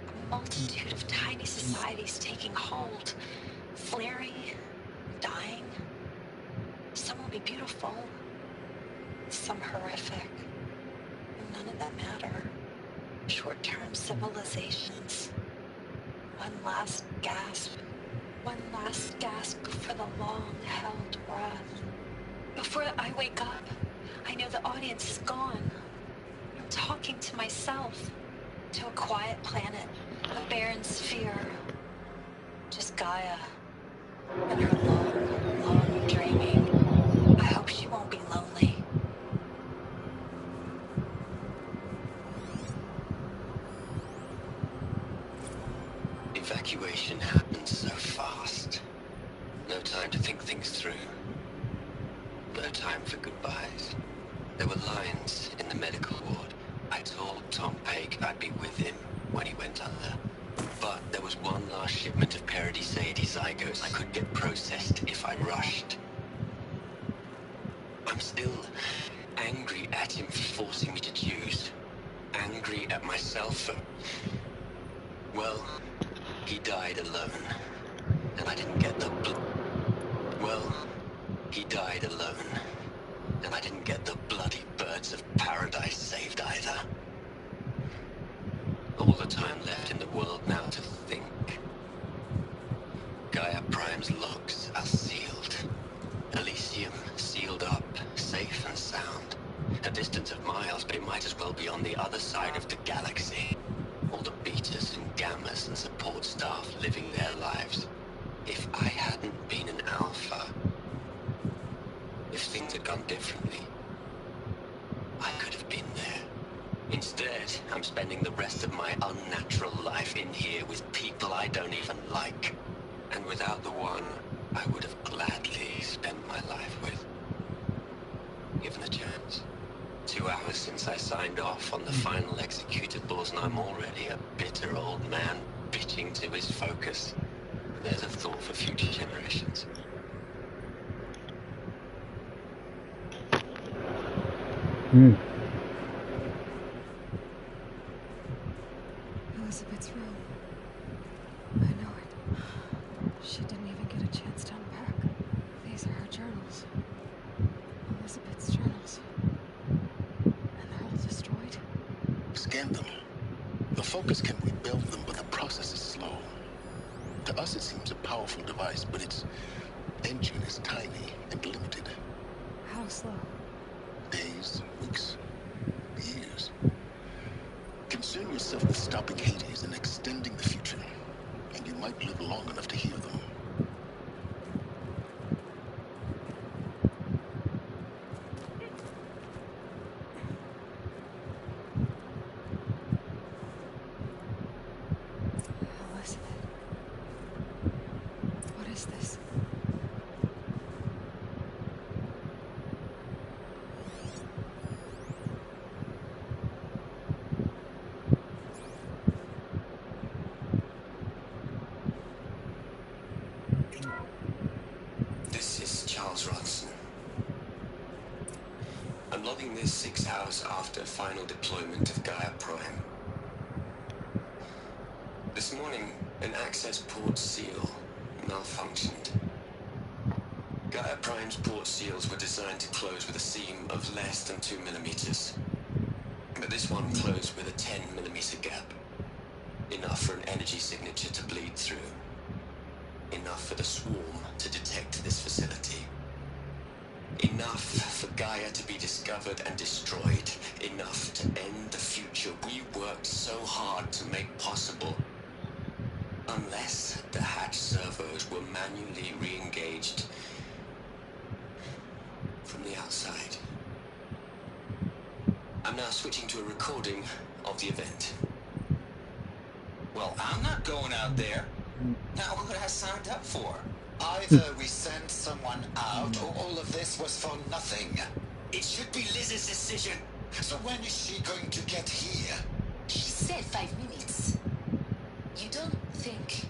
A multitude of tiny societies taking hold, flaring, dying. Some will be beautiful, some horrific. None of them matter. Short-term civilizations. One last gasp. One last gasp for the long-held breath. Before I wake up, I know the audience is gone. I'm talking to myself. To a quiet planet. A barren sphere. Just Gaia. And her long, long dreaming. I hope she won't be lonely. Evacuation happens so fast. No time to think things through. No time for goodbyes. There were lines in the medical ward. I told Tom Pake I'd be with him when he went under. But there was one last shipment of Paradiseidae zygotes I could get processed if I rushed. I'm still angry at him for forcing me to choose. Angry at myself for... Well, he died alone. And I didn't get the... Well, he died alone. And I didn't get the bloody birds of paradise saved either. All the time left in the world now to think. Gaia Prime's logs are sealed. Elysium sealed up, safe and sound. A distance of miles, but it might as well be on the other side of the galaxy. All the betas and gammas and support staff living their lives. If I hadn't been an alpha, if things had gone differently, I could have been there. Instead, I'm spending the rest of my unnatural life in here with people I don't even like. And without the one I would have gladly spent my life with. Given a chance. 2 hours since I signed off on the final executables, and I'm already a bitter old man bitching to his focus. There's a thought for future generations. Elizabeth's room. I know it. She didn't even get a chance to unpack. These are her journals. Elizabeth's journals. And they're all destroyed? Scan them. The Focus can rebuild them, but the process is slow. To us it seems a powerful device, but its engine is tiny and limited. How slow? Days, weeks, years. Concern yourself with stopping Hades and extending the future, and you might live long enough to hear them. is this? This is Charles Ronson. I'm logging this 6 hours after final deployment of Gaia Prime. This morning, an access port seal malfunctioned. Gaia Prime's port seals were designed to close with a seam of less than 2 millimeters. But this one closed with a 10 millimeter gap. Enough for an energy signature to bleed through. Enough for the swarm to detect this facility. Enough for Gaia to be discovered and destroyed. Enough to end the future we worked so hard to make possible. Unless the hatch servos were manually re-engaged from the outside. I'm now switching to a recording of the event. Well, I'm not going out there. Not what I signed up for. Either we send someone out, or all of this was for nothing. It should be Liz's decision. So when is she going to get here? She said 5 minutes. You don't think...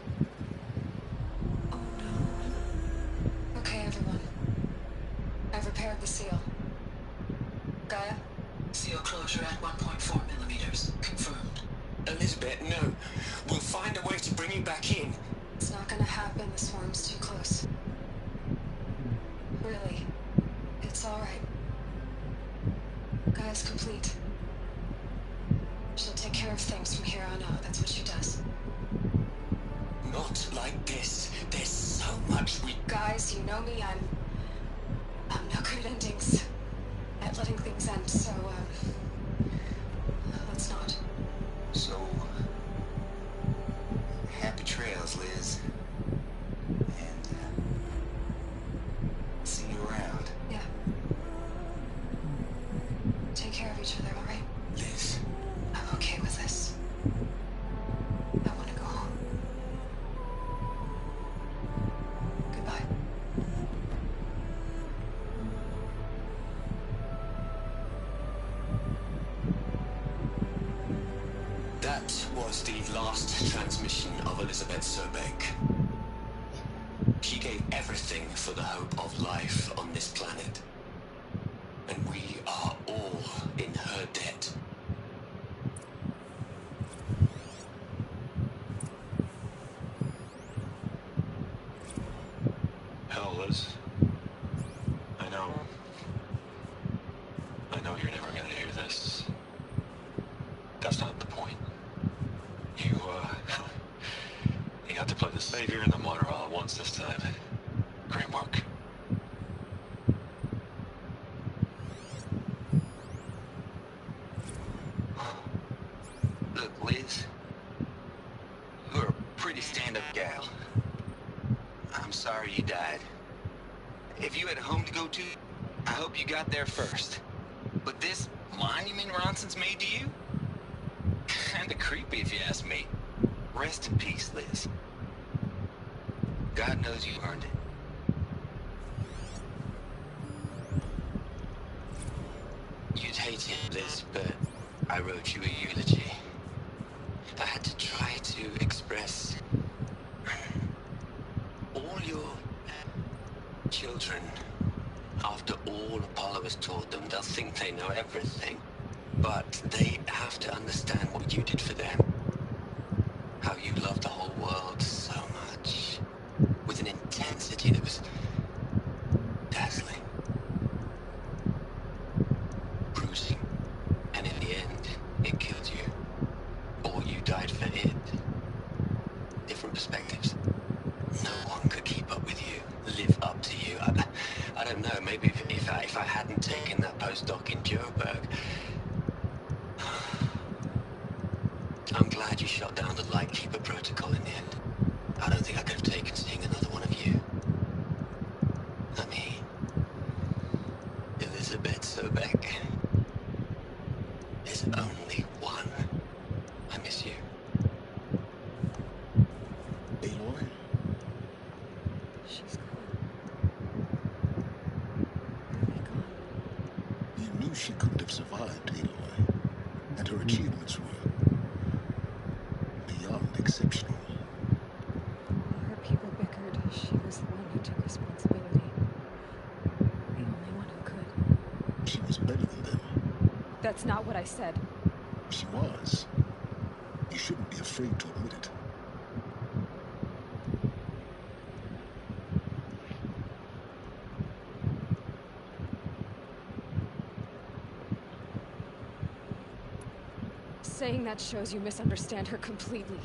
Oh no. Okay, everyone. I've repaired the seal. Gaia? Seal closure at 1.4 millimeters. Confirmed. Elizabeth, no. We'll find a way to bring you back in. It's not gonna happen. The swarm's too close. Really. It's alright. Gaia's complete. She'll take care of things from here on out. That's what she does. Not like this. There's so much we... Guys, you know me. I'm no good at endings. At letting things end, so, let's not. So, happy trails, Liz. And, see you around. Yeah. Take care of each other, alright? Liz. I'm okay with this. I want to go home. Goodbye. That was the last transmission of Elizabeth Sobeck. She gave everything for the hope of life on this planet. And we are all in her debt. Hell, Liz. I know you're never gonna hear this. That's not the point. You got to play the savior and the martyr all at once this time. Great work. Look, Liz. You're a pretty stand-up gal. I'm sorry you died. If you had a home to go to, I hope you got there first. But this monument Ronson's made to you? Kinda creepy if you ask me. Rest in peace, Liz. God knows you earned it. You'd hate it, Liz, but I wrote you a eulogy. I had to try to express all your children. After all Apollo has taught them, they'll think they know everything. But they have to understand what you did for them. How you loved the whole world so much. With an intensity that was dazzling. Bruising. And in the end, it killed you. Or you died for it. Different perspectives. No one could keep up with you, live up to you. I don't know, maybe if I hadn't taken that postdoc in Joburg. I'm glad you shot down the Lightkeeper protocol in the end. I don't think I could have taken seeing another one of you. I mean, Elizabeth Sobeck. There's only one. I miss you. Aloy? She's gone. Really gone. You knew she couldn't have survived, Aloy. And her achievements were beyond exceptional. While her people bickered, she was the one who took responsibility. The only one who could. She was better than them. That's not what I said. She was. You shouldn't be afraid to admit it. Saying that shows you misunderstand her completely.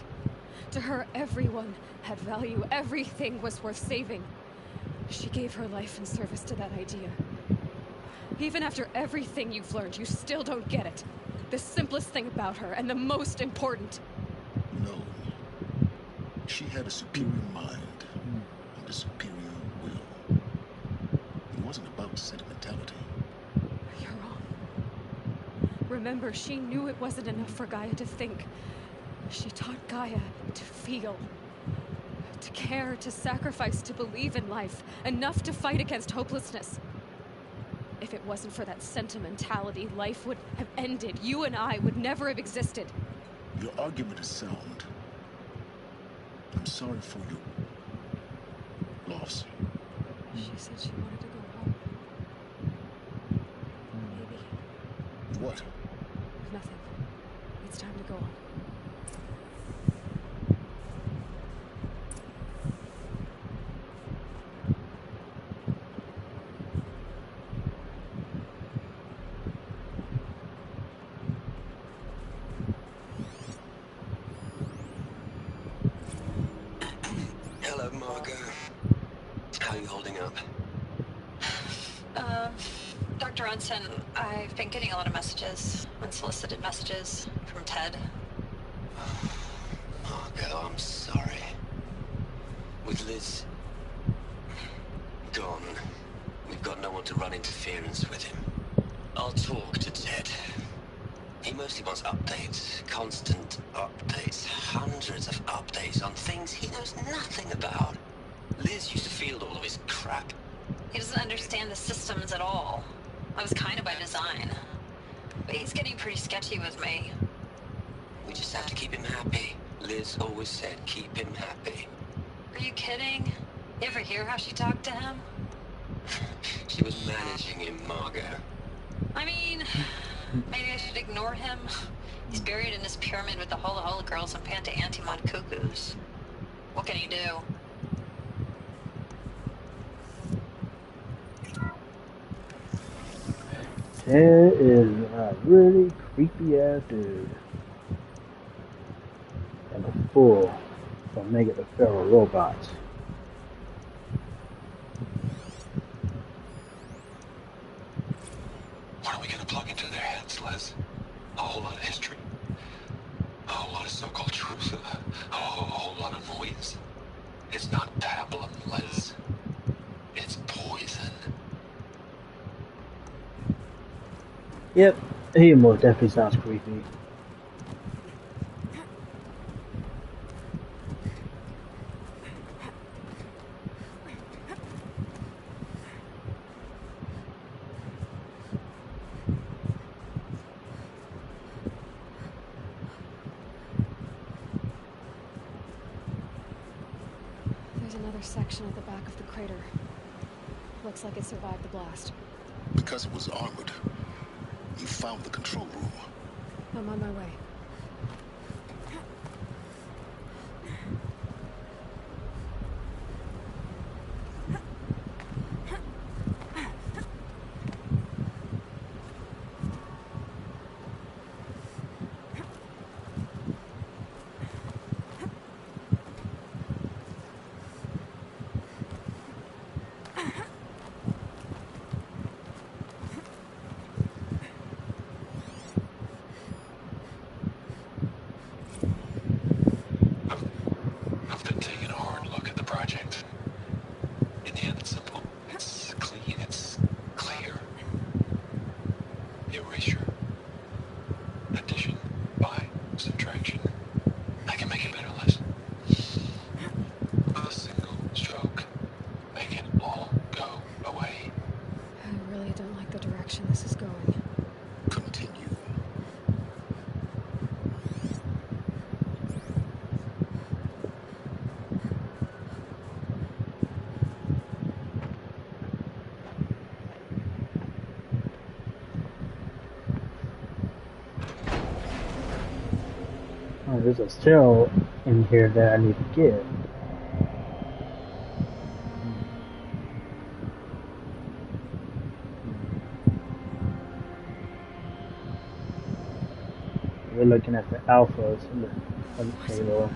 To her, everyone had value. Everything was worth saving. She gave her life in service to that idea. Even after everything you've learned, you still don't get it. The simplest thing about her, and the most important. No. She had a superior mind and a superior will. It wasn't about sentimentality. You're wrong. Remember, she knew it wasn't enough for Gaia to think. She taught Gaia to feel. To care, to sacrifice, to believe in life. Enough to fight against hopelessness. If it wasn't for that sentimentality, life would have ended. You and I would never have existed. Your argument is sound. I'm sorry for your loss. She said she wanted to go home. Maybe. What? Nothing. It's time to go on. Hello, Margot. How are you holding up? Dr. Unson, I've been getting a lot of messages, unsolicited messages from Ted. Margot, I'm sorry. With Liz gone, we've got no one to run interference with him. I'll talk to Ted. He mostly wants updates, constant updates, hundreds of updates on things he knows nothing about. Liz used to field all of his crap. He doesn't understand the systems at all. That was kind of by design. But he's getting pretty sketchy with me. We just have to keep him happy. Liz always said keep him happy. Are you kidding? You ever hear how she talked to him? She was managing him, Margot. I mean, maybe I should ignore him. He's buried in his pyramid with the Hola Hola girls and Panta Antimon cuckoos. What can he do? Ted is a really creepy ass dude. And a fool for making the feral robots. What are we gonna plug into their heads, Les? A whole lot of history? A whole lot of so-called truth? A whole lot of noise? It's not pablum, Les. It's poison. Yep, he most definitely sounds creepy. There's another section at the back of the crater. Looks like it survived the blast. Because it was armored. You found the control room. I'm on my way. there's a cell in here that I need to get. We're looking at the alphas of Aloy.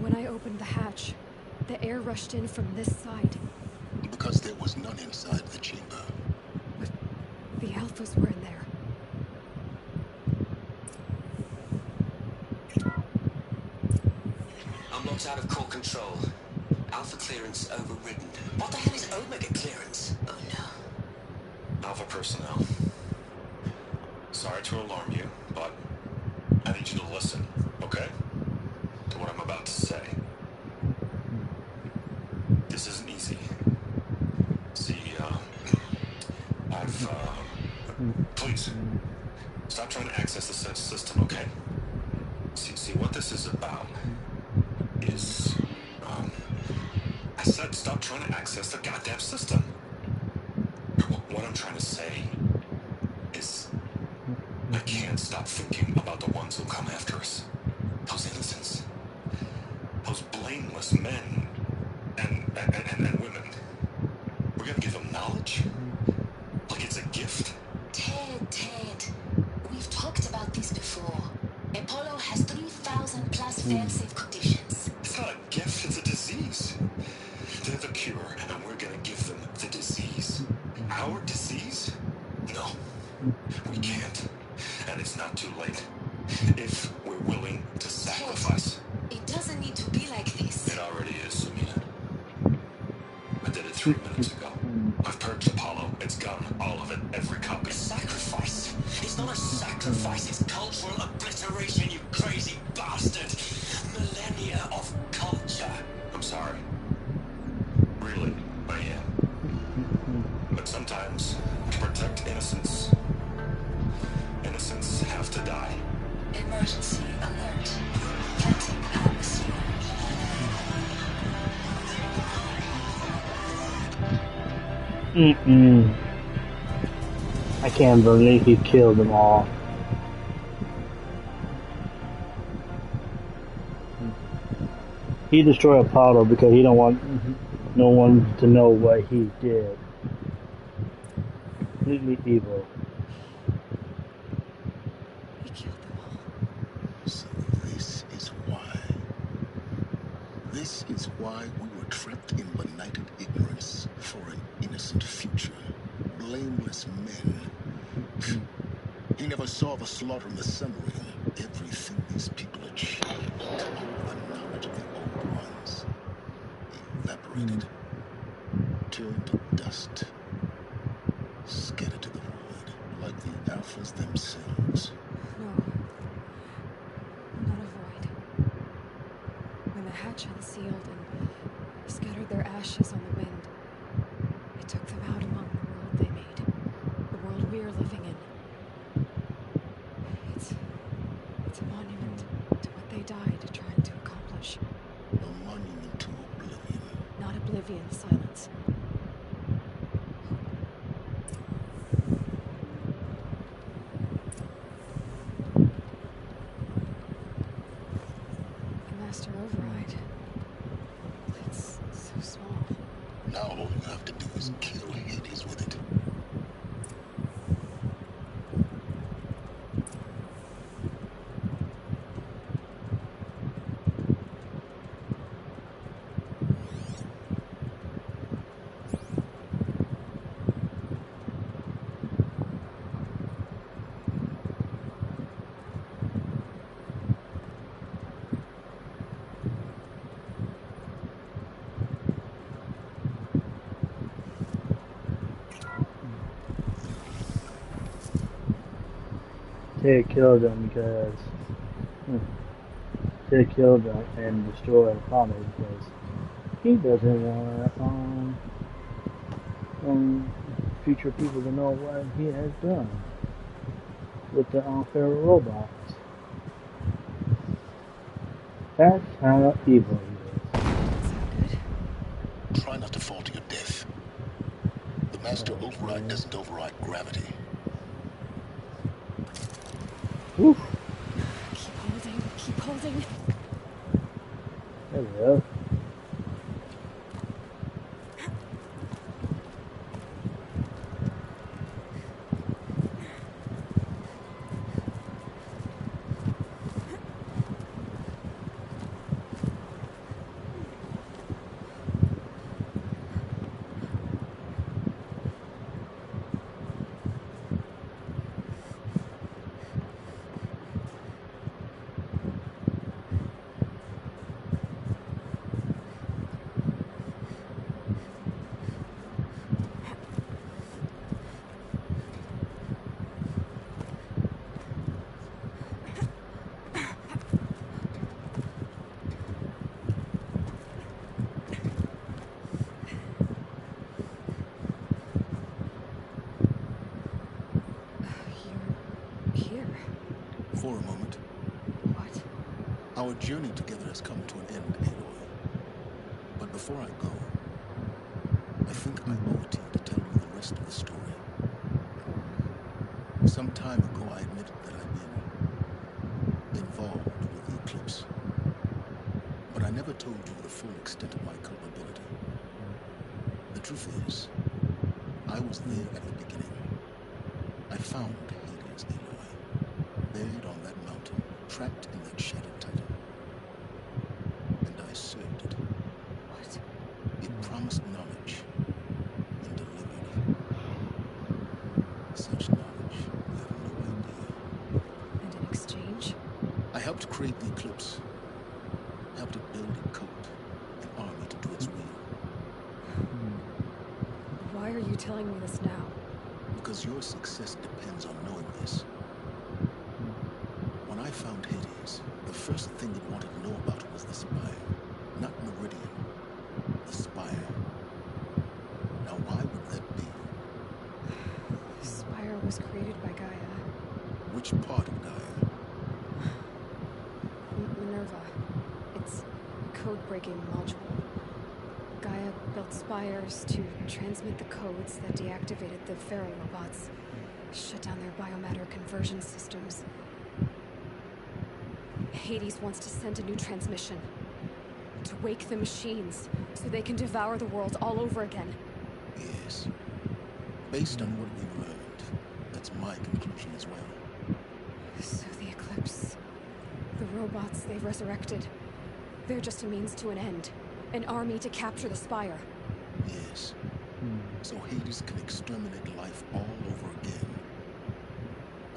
When I opened the hatch, the air rushed in from this side. Because there was none inside the chamber. But the alphas were in there. I'm locked out of core control. Alpha clearance overridden. What the hell is Omega clearance? Oh no. Alpha personnel. Sorry to alarm you, but I need you to listen, okay? To what I'm about to say. This isn't easy. See, please, stop trying to access the system, okay? See, what this is about is, I said stop trying to access the goddamn system. What I'm trying to say is, I can't stop thinking about the ones who come after us. Those innocents. Those blameless men and women. We're gonna give them knowledge? Like it's a gift? Ted. We've talked about this before. Apollo has 3,000 plus fail-safe conditions. It's not a gift, it's a disease. They're the cure, and we're gonna give them the disease. Our disease? No. We can't. And it's not too late. If we're willing to sacrifice. It doesn't need to be like this. It already is, Sumina. I did it 3 minutes ago. I've purged Apollo. It's gone. All of it. Every copy. Sacrifice? It's not a sacrifice. It's cultural obliteration, you crazy bastard. Millennia of culture. I'm sorry. Really, I am. But sometimes, to protect innocence, innocents have to die. Emergency alert. Planting atmosphere. I can't believe he killed them all. He destroyed Apollo because he don't want no one to know what he did. Completely evil. He killed them all. So this is why. This is why we were trapped in benighted ignorance for an innocent future. Blameless men. He never saw the slaughter in the submarine. Everything these people achieved, all the knowledge of the old ones, evaporated, turned to dust, scattered to the void, like the alphas themselves. No. Not a void. When the hatch unsealed and scattered their ashes on the wind, it took them out among the world they made. The world we are living in. It's a monument to what they died trying to accomplish. A monument to oblivion. Not oblivion, silence. The master override. It's so small. Now all you have to do is kill Hades with it. Ted killed them because Ted killed them and destroyed Apollo because he doesn't want future people to know what he has done with the unfair robots. That's how evil he is. Try not to fall to your death. The Master override doesn't override gravity. Whew. Keep holding, keep holding. There we go. You're here. For a moment. What? Our journey together has come to an end, Aloy. But before I go, I think I owe it to you to tell you the rest of the story. Some time ago, I admitted that I'd been involved with the eclipse. But I never told you the full extent of my culpability. The truth is, I was there at the beginning. I found Hades, Aloy, buried on that mountain, trapped in that shattered titan. And I served it. What? It promised knowledge and delivered. Such knowledge, you have no idea. And in exchange? I helped create the eclipse. Helped it build a cult, an army to do its will. Why are you telling me this now? Because your success depends on knowing this. When I found Hades, the first thing it wanted to know about was the Spire. Not Meridian. The Spire. Now why would that be? The Spire was created by Gaia. Which part of Gaia? Minerva. It's a code-breaking module. Gaia built spires to transmit the codes that deactivated the Pharaoh robots, shut down their biomatter conversion systems. Hades wants to send a new transmission to wake the machines so they can devour the world all over again. Yes. Based on what we've learned, that's my conclusion as well. So the Eclipse, the robots they've resurrected, they're just a means to an end. An army to capture the Spire. Yes. So Hades can exterminate life all over again.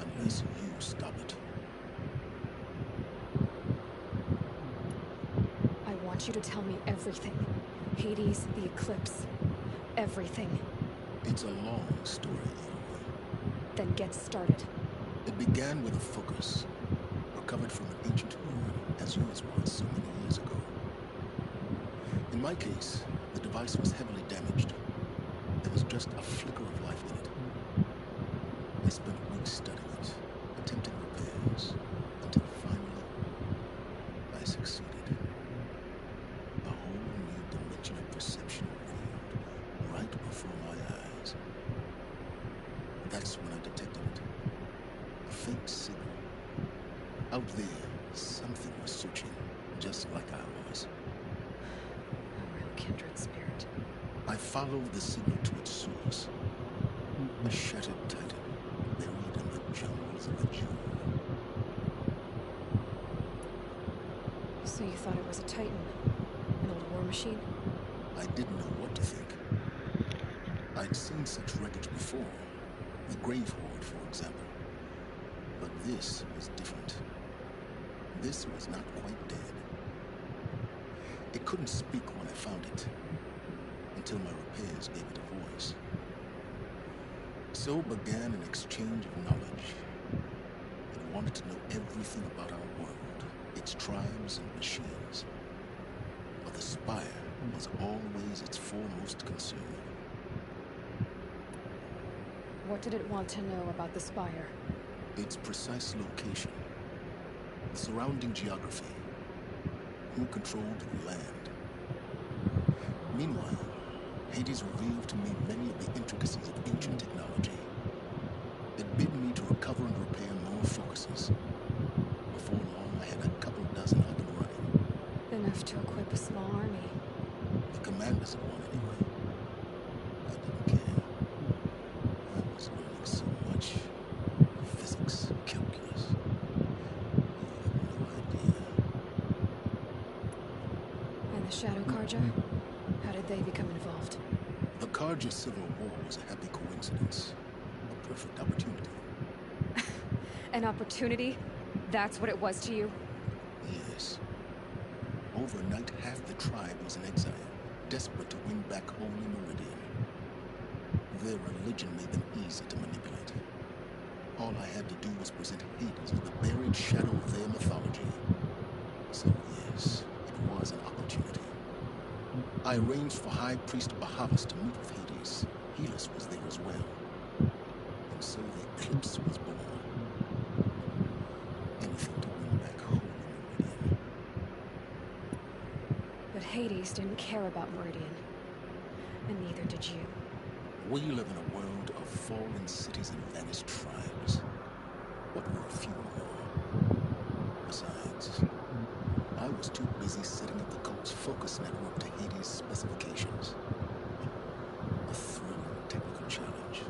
Unless you stop it. I want you to tell me everything. Hades, the Eclipse, everything. It's a long story, Aloy. Then get started. It began with a focus, recovered from an ancient ruin, as yours was so many years ago. In my case, the device was heavily damaged. There was just a flicker of life in it. I spent weeks studying it, attempting repairs, until finally, I succeeded. A whole new dimension of perception revealed right before my eyes. That's when I detected it. A faint signal. Out there, something was searching, just like I was. Kindred spirit. I followed the signal to its source. A shattered titan, buried in the jungles of the Jewel. So you thought it was a titan? An old war machine? I didn't know what to think. I'd seen such wreckage before. The Grave Horde, for example. But this was different. This was not quite dead. It couldn't speak when I found it, until my repairs gave it a voice. So began an exchange of knowledge. It wanted to know everything about our world, its tribes and machines. But the Spire was always its foremost concern. What did it want to know about the Spire? Its precise location, the surrounding geography, who controlled the land. Meanwhile, Hades revealed to me many of the intricacies of ancient technology. It bid me to recover and repair more focuses. Before long, I had a couple dozen up and running. Enough to equip a small army. The commanders of one, anyway. I didn't care. I was learning so much. Physics, calculus. You have no idea. And the Shadow Carja? How did they become involved? The Carja Civil War was a happy coincidence. A perfect opportunity. An opportunity? That's what it was to you? Yes. Overnight, half the tribe was in exile, desperate to win back Holy Meridian. Their religion made them easy to manipulate. All I had to do was present Hades as the buried shadow of their mythology. So yes, it was an opportunity. I arranged for High Priest Bahavas to meet with Hades. Helis was there as well. And so the eclipse was born. Anything to win back Holy Meridian. But Hades didn't care about Meridian. And neither did you. We live in a world of fallen cities and vanished tribes. What were a few more? Besides, I was too busy setting up the cult's focus network to Hades' specifications. A thrilling technical challenge,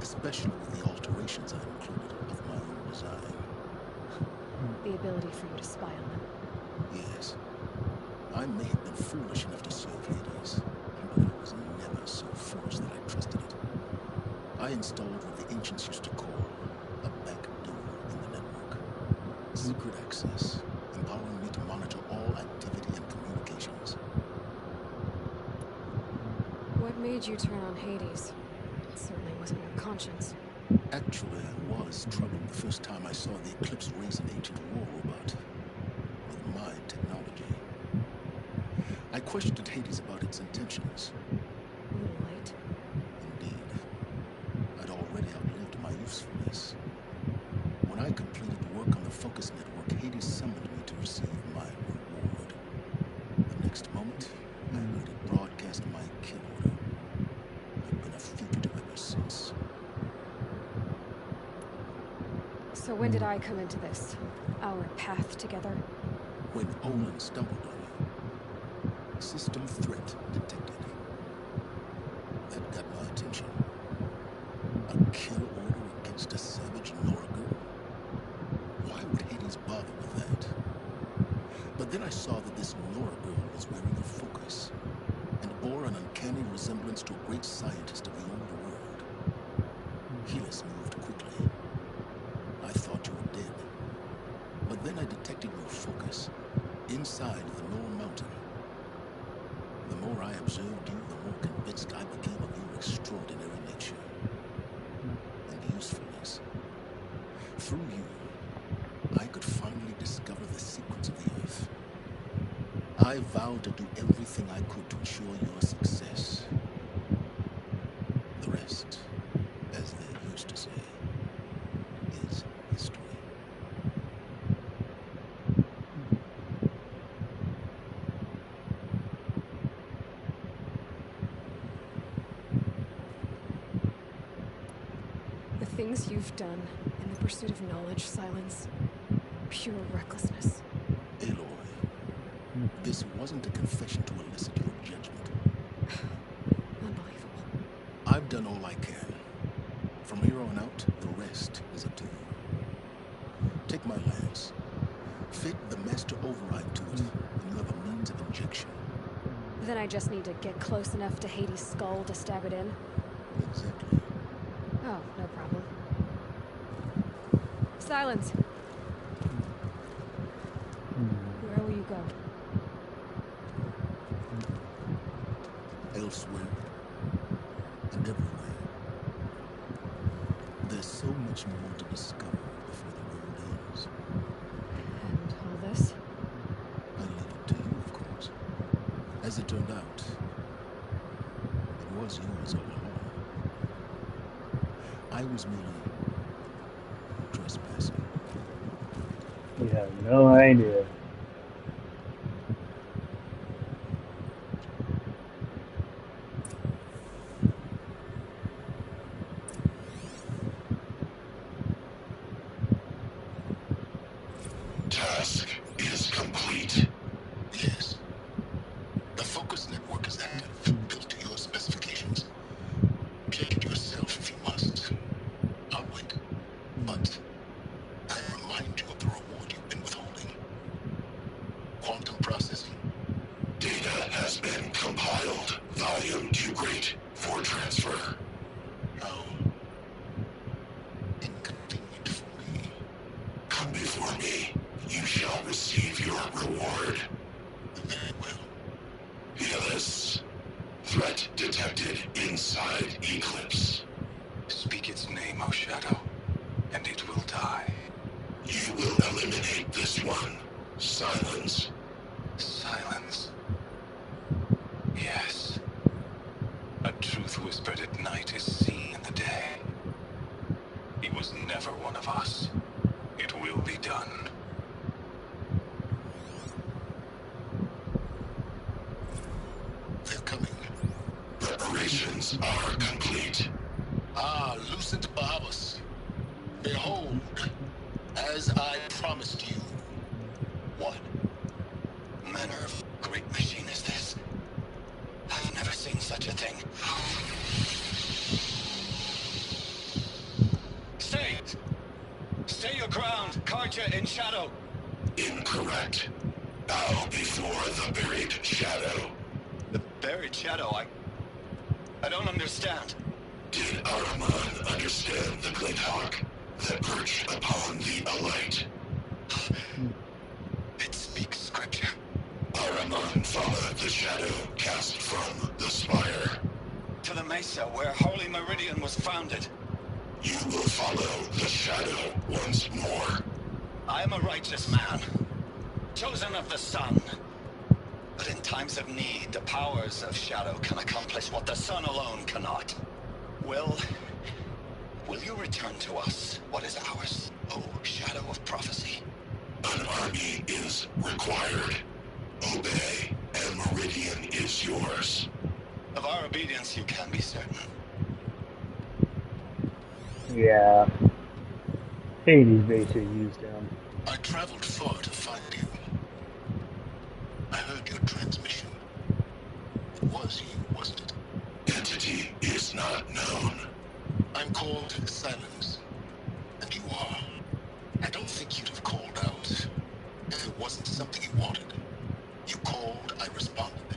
especially with the alterations I included of my own design. The ability for you to spy on them. Yes. I may have been foolish enough to serve Hades, but I was never so foolish that I trusted it. I installed what the ancients used to call a back door in the network. Secret access, empowering me to monitor all activity and communications. What made you turn on Hades? It certainly wasn't your conscience. Actually, I was troubled the first time I saw the Eclipse raise an ancient war robot with my technology. I questioned Hades about its intentions. A little late. Indeed. I'd already outlived my usefulness. When I completed work on the focus network, Hades summoned me to receive my reward. The next moment, I heard it broadcast my kill order. I've been a fugitive ever since. So when did I come into this? Our path together? When Olin stumbled on you. System threat detected. That got my attention. A kill order against a savage Nora girl? Why would Hades bother with that? But then I saw that this Nora girl was wearing a focus and bore an uncanny resemblance to a great scientist of the old world. Helis moved quickly. I thought you were dead. But then I detected your focus inside the Nora mountain. The more I observed you, the more convinced I became of your extraordinary nature and usefulness. Through you, I could finally discover the secrets of the Earth. I vowed to do everything I could to ensure your success. The rest, as they used to say, is history. The things you've done in the pursuit of knowledge, Silence. Pure recklessness. Aloy, this wasn't a confession to elicit your judgment. Unbelievable. I've done all I can. From here on out, the rest is up to you. Take my lance. Fit the master override to it, and you have a means of injection. Then I just need to get close enough to Hades' skull to stab it in? Exactly. Oh, no problem. Silence. Where will you go? Elsewhere and everywhere. There's so much more to discover before the road ends. And all this? I leave it to you, of course. As it turned out, it was yours all along. I was merely trespassing. You have no idea. quantum processing. Data has been compiled. Volume too great for transfer. How inconvenient for me. Come before me. You shall receive your reward. Very well. Yes. Threat detected inside Eclipse. Speak its name, O Shadow, and it will die. You will eliminate this one. Silence. Silence. Yes. A truth whispered at night is seen in the day. He was never one of us. It will be done. They're coming. Preparations are complete. Ah, Lucent Bahavas. Behold, as I promised you. What manner of great machine is this? I've never seen such a thing. Stay! Stay your ground, Karja in Shadow! Incorrect. Bow before the buried shadow. The buried shadow, I don't understand. Did Araman understand the glint hawk that perched upon the alight? It speaks scripture. Araman followed the shadow cast from the spire. To the mesa where Holy Meridian was founded. You will follow the shadow once more. I am a righteous man, chosen of the sun. But in times of need, the powers of shadow can accomplish what the sun alone cannot. Will you return to us what is ours, O Shadow of Prophecy? An army is required. Obey, and Meridian is yours. Of our obedience you can be certain. Yeah. Hades basically used them. I traveled far to find you. I heard your transmission. It was you, wasn't it? Entity is not known. I'm called Silence, and you are. I don't think you'd have called out if it wasn't something you wanted. You called, I responded.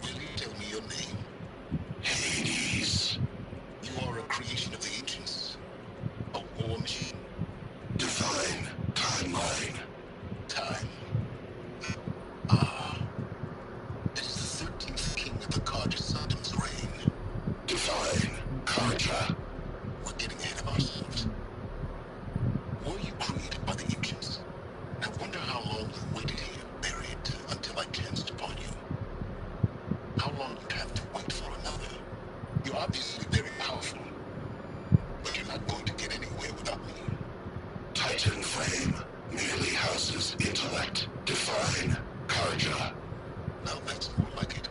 Will you tell me your name? Hades. You are a creation of the ancients. A war machine. Divine timeline. Time. Ah. It is the 13th king of the Karja Sultan's reign. Divine Karja. We're getting ahead of ourselves. Were you created by the ancients? I wonder how long you waited here, buried, until I chanced upon you. How long you'd have to wait for another. You're obviously very powerful, but you're not going to get anywhere without me. Titan Flame merely houses intellect. Define Karja. Now that's more like it.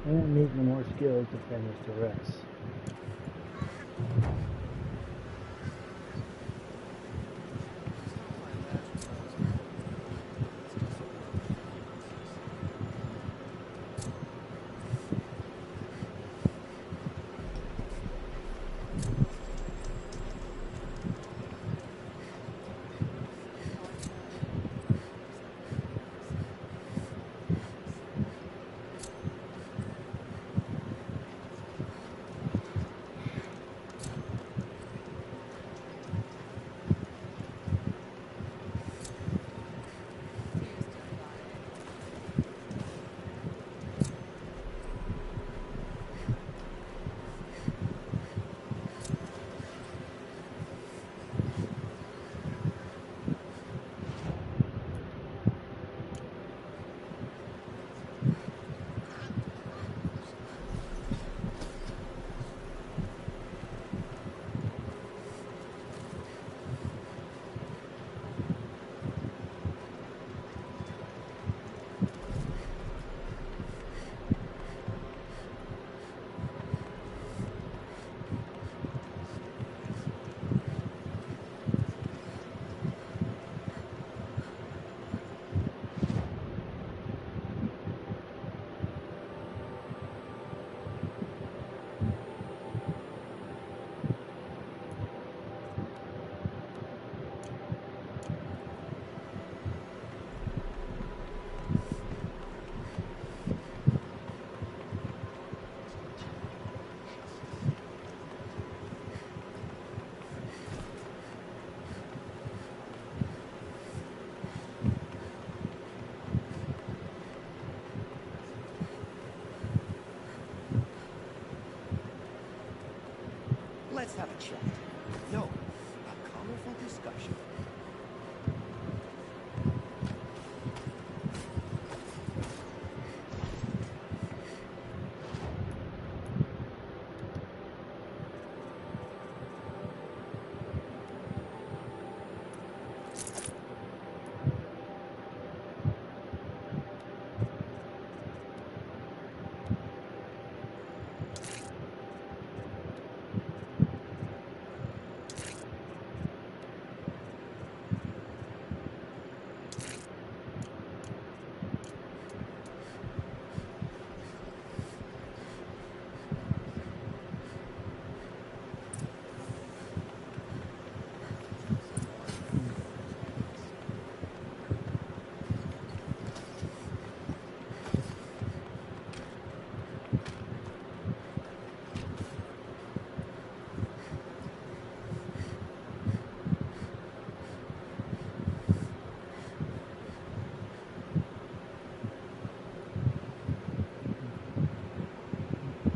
And it needs more skills to finish the rest. Let's have a chat. No, a colorful discussion.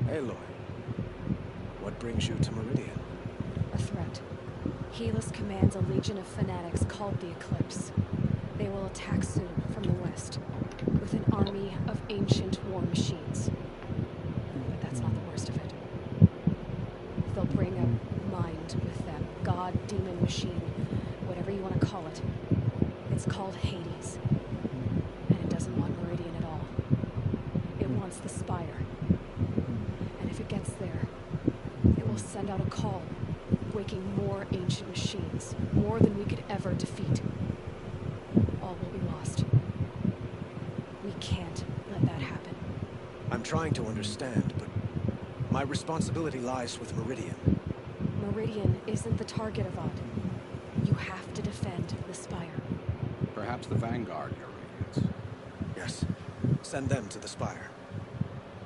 Aloy, what brings you to Meridian? A threat. Helis commands a legion of fanatics called the Eclipse. They will attack soon from the west, with an army of ancient war machines. But that's not the worst of it. They'll bring a mind with them, god, demon, machine, whatever you want to call it. It's called Hades. And it doesn't want Meridian at all. It wants the Spire. And if it gets there, it will send out a call, waking more ancient machines, more than we could ever defeat. All will be lost. We can't let that happen. I'm trying to understand, but my responsibility lies with Meridian. Meridian isn't the target, Avad. You have to defend the Spire. Perhaps the Vanguard, Your Radiance. Yes. Send them to the Spire.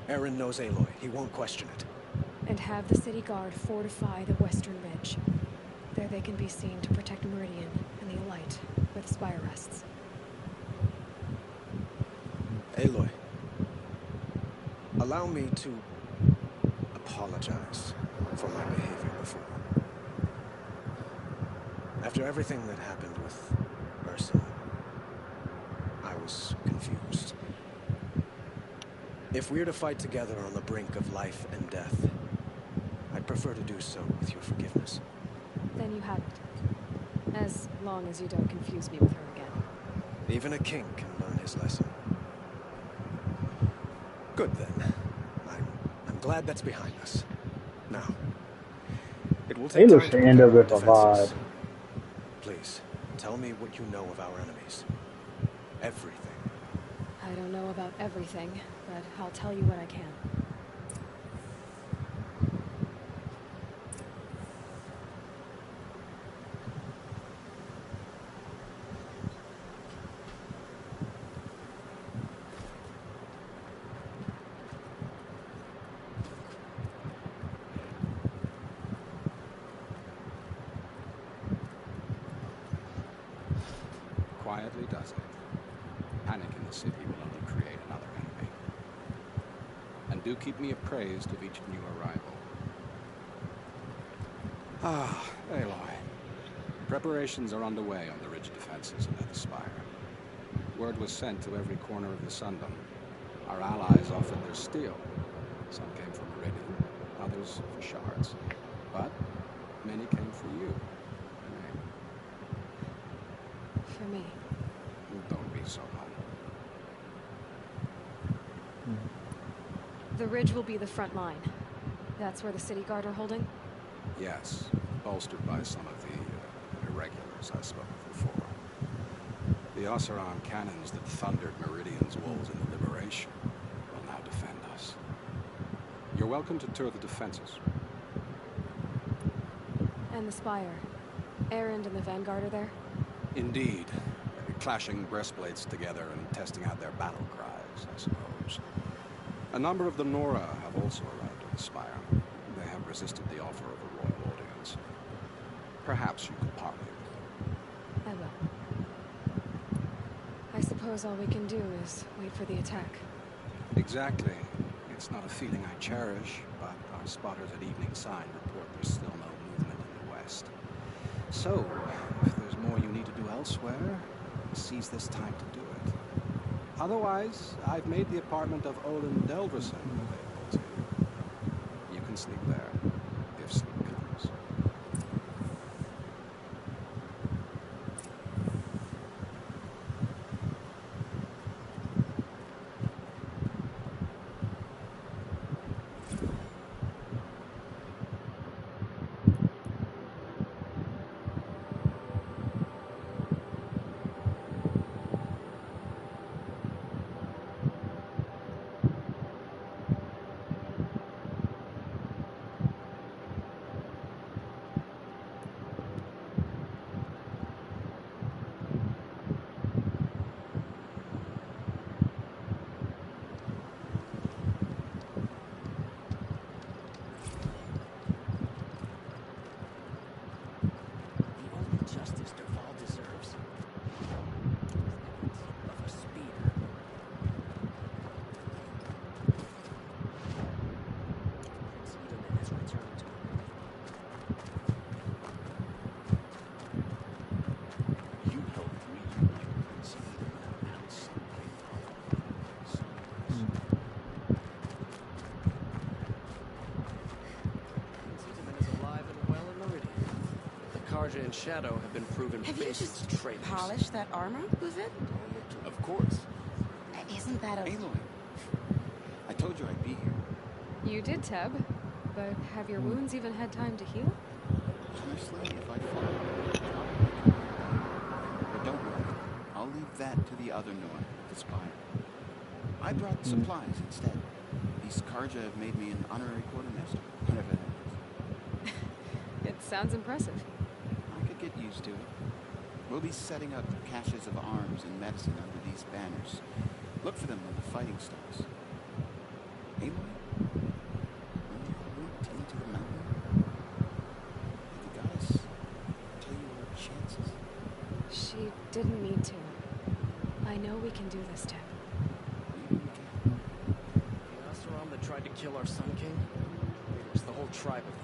Aaron knows Aloy. He won't question it. And have the city guard fortify the western ridge. There they can be seen to protect Meridian and the Elite, where the Spire rests. Aloy, allow me to apologize for my behavior before. After everything that happened with Ursa, I was confused. If we're to fight together on the brink of life and death, I'd prefer to do so with your forgiveness. Then you have it. As long as you don't confuse me with her again. Even a king can learn his lesson. Good then. glad that's behind us. Now, it will take time Aloy to should end prepare up our with a vibe. defenses. Please, tell me what you know of our enemies. Everything. I don't know about everything, but I'll tell you what I can. Quietly does it. Panic in the city will only create another enemy. And do keep me appraised of each new arrival. Ah, Aloy. Preparations are underway on the ridge defenses of the Spire. Word was sent to every corner of the Sundom. Our allies offered their steel. Some came from Meridian, others for shards. But many came for you. For me. Don't be so hard. The ridge will be the front line. That's where the city guard are holding? Yes, bolstered by some of the irregulars I spoke of before. The Oseram cannons that thundered Meridian's walls in the Liberation will now defend us. You're welcome to tour the defenses. And the Spire. Erend and the Vanguard are there? Indeed. Clashing breastplates together and testing out their battle cries, I suppose. A number of the Nora have also arrived at the Spire. They have resisted the offer of a royal audience. Perhaps you could parley with them. I will. I suppose all we can do is wait for the attack. Exactly. It's not a feeling I cherish, but our spotters at Evening Sign report there's still no movement in the west. So, if there's more you need to do elsewhere, seize this time to do it. Otherwise, I've made the apartment of Olin Delverson available to you. You can sleep there, if sleep comes. And Shadow have been proven Have you faceless just traitors. polished that armor, was it? Of course. Isn't that a... Aloy, I told you I'd be here. You did, Teb. But have your wounds even had time to heal? Honestly, if I fall, but don't worry. I'll leave that to the other Nora at the Spire. I brought supplies instead. These Karja have made me an honorary quartermaster, whatever that is. It sounds impressive. I could get used to it. We'll be setting up caches of arms and medicine under these banners. Look for them when the fighting starts. Aloy? Into the mountain? Did the goddess tell you her chances? She didn't need to. I know we can do this, Teb. Maybe we can. The Oseram that tried to kill our Sun King? It was the whole tribe of them.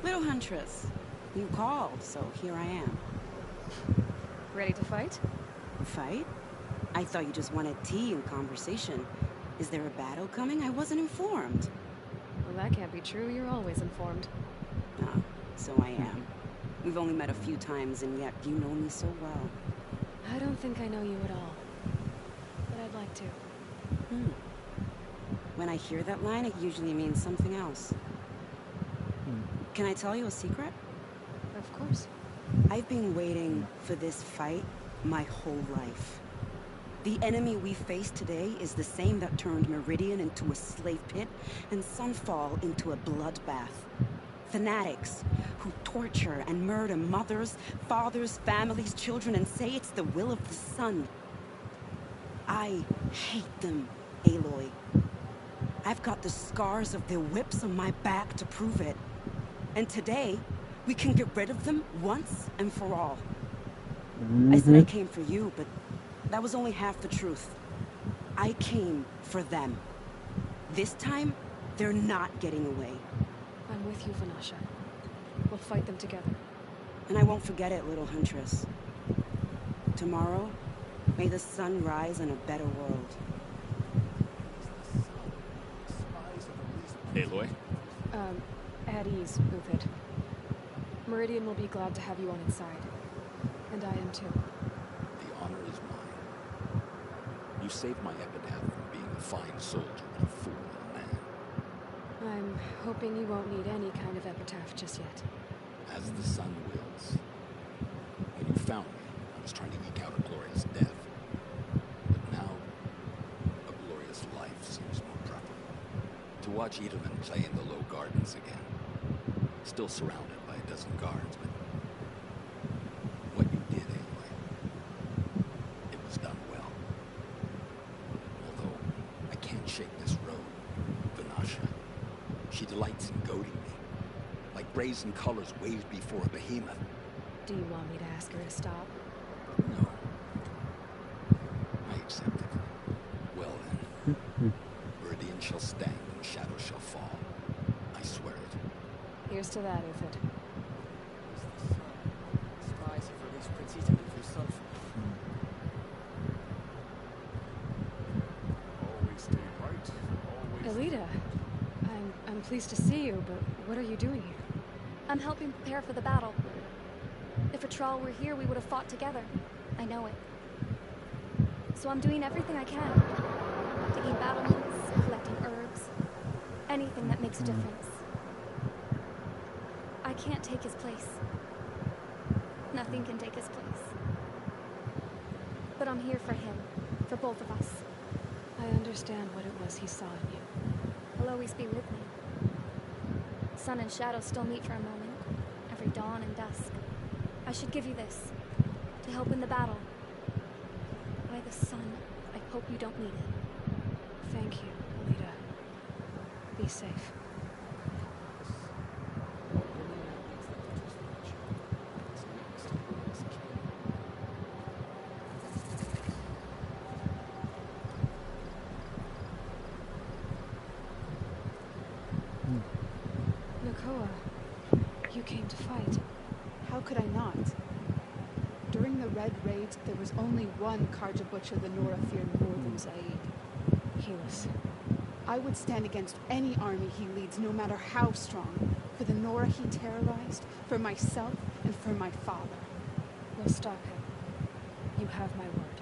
Little Huntress, you called, so here I am. Ready to fight? Fight? I thought you just wanted tea and conversation. Is there a battle coming? I wasn't informed. Well, that can't be true. You're always informed. Oh, so I am. We've only met a few times, and yet you know me so well. I don't think I know you at all. But I'd like to. When I hear that line, it usually means something else. Can I tell you a secret? Of course. I've been waiting for this fight my whole life. The enemy we face today is the same that turned Meridian into a slave pit and Sunfall into a bloodbath. Fanatics who torture and murder mothers, fathers, families, children, and say it's the will of the sun. I hate them, Aloy. I've got the scars of their whips on my back to prove it. And today, we can get rid of them once and for all. I said I came for you, but that was only half the truth. I came for them. This time, they're not getting away. I'm with you, Vanasha. We'll fight them together. And I won't forget it, little huntress. Tomorrow, may the sun rise in a better world. Aloy? At ease, Uthid. Meridian will be glad to have you on its side. And I am too. The honor is mine. You saved my epitaph from being a fine soldier and a fool and a man. I'm hoping you won't need any kind of epitaph just yet. As the sun wills. When you found me, I was trying to eke out a glorious death. But now, a glorious life seems more proper. To watch Ederman play in the low gardens again. Still surrounded by a dozen guards, but what you did, Aloy, it was done well. Although, I can't shake this road, Vanasha. She delights in goading me. Like brazen colors waved before a behemoth. Do you want me to ask her to stop? No. I accept it. Well then. Meridian shall stand and shadows shall fall. I swear it. Here's to that, Uthid. Spies have released Prince Italy through sulfur. Always stay right. Always. Elita, I'm pleased to see you, but what are you doing here? I'm helping prepare for the battle. If a Thrall were here, we would have fought together. I know it. So I'm doing everything I can. Digging battlements, collecting herbs. Anything that makes a difference. I can't take his place. Nothing can take his place. But I'm here for him. For both of us. I understand what it was he saw in you. He'll always be with me. Sun and shadow still meet for a moment. Every dawn and dusk. I should give you this. To help in the battle. By the sun, I hope you don't need it. Thank you, Alita. Be safe. Nakoa, you came to fight. How could I not? During the Red Raids, there was only one Karja Butcher the Nora feared more than Zaid. Helis. I would stand against any army he leads, no matter how strong. For the Nora he terrorized, for myself, and for my father. We'll stop him. You have my word.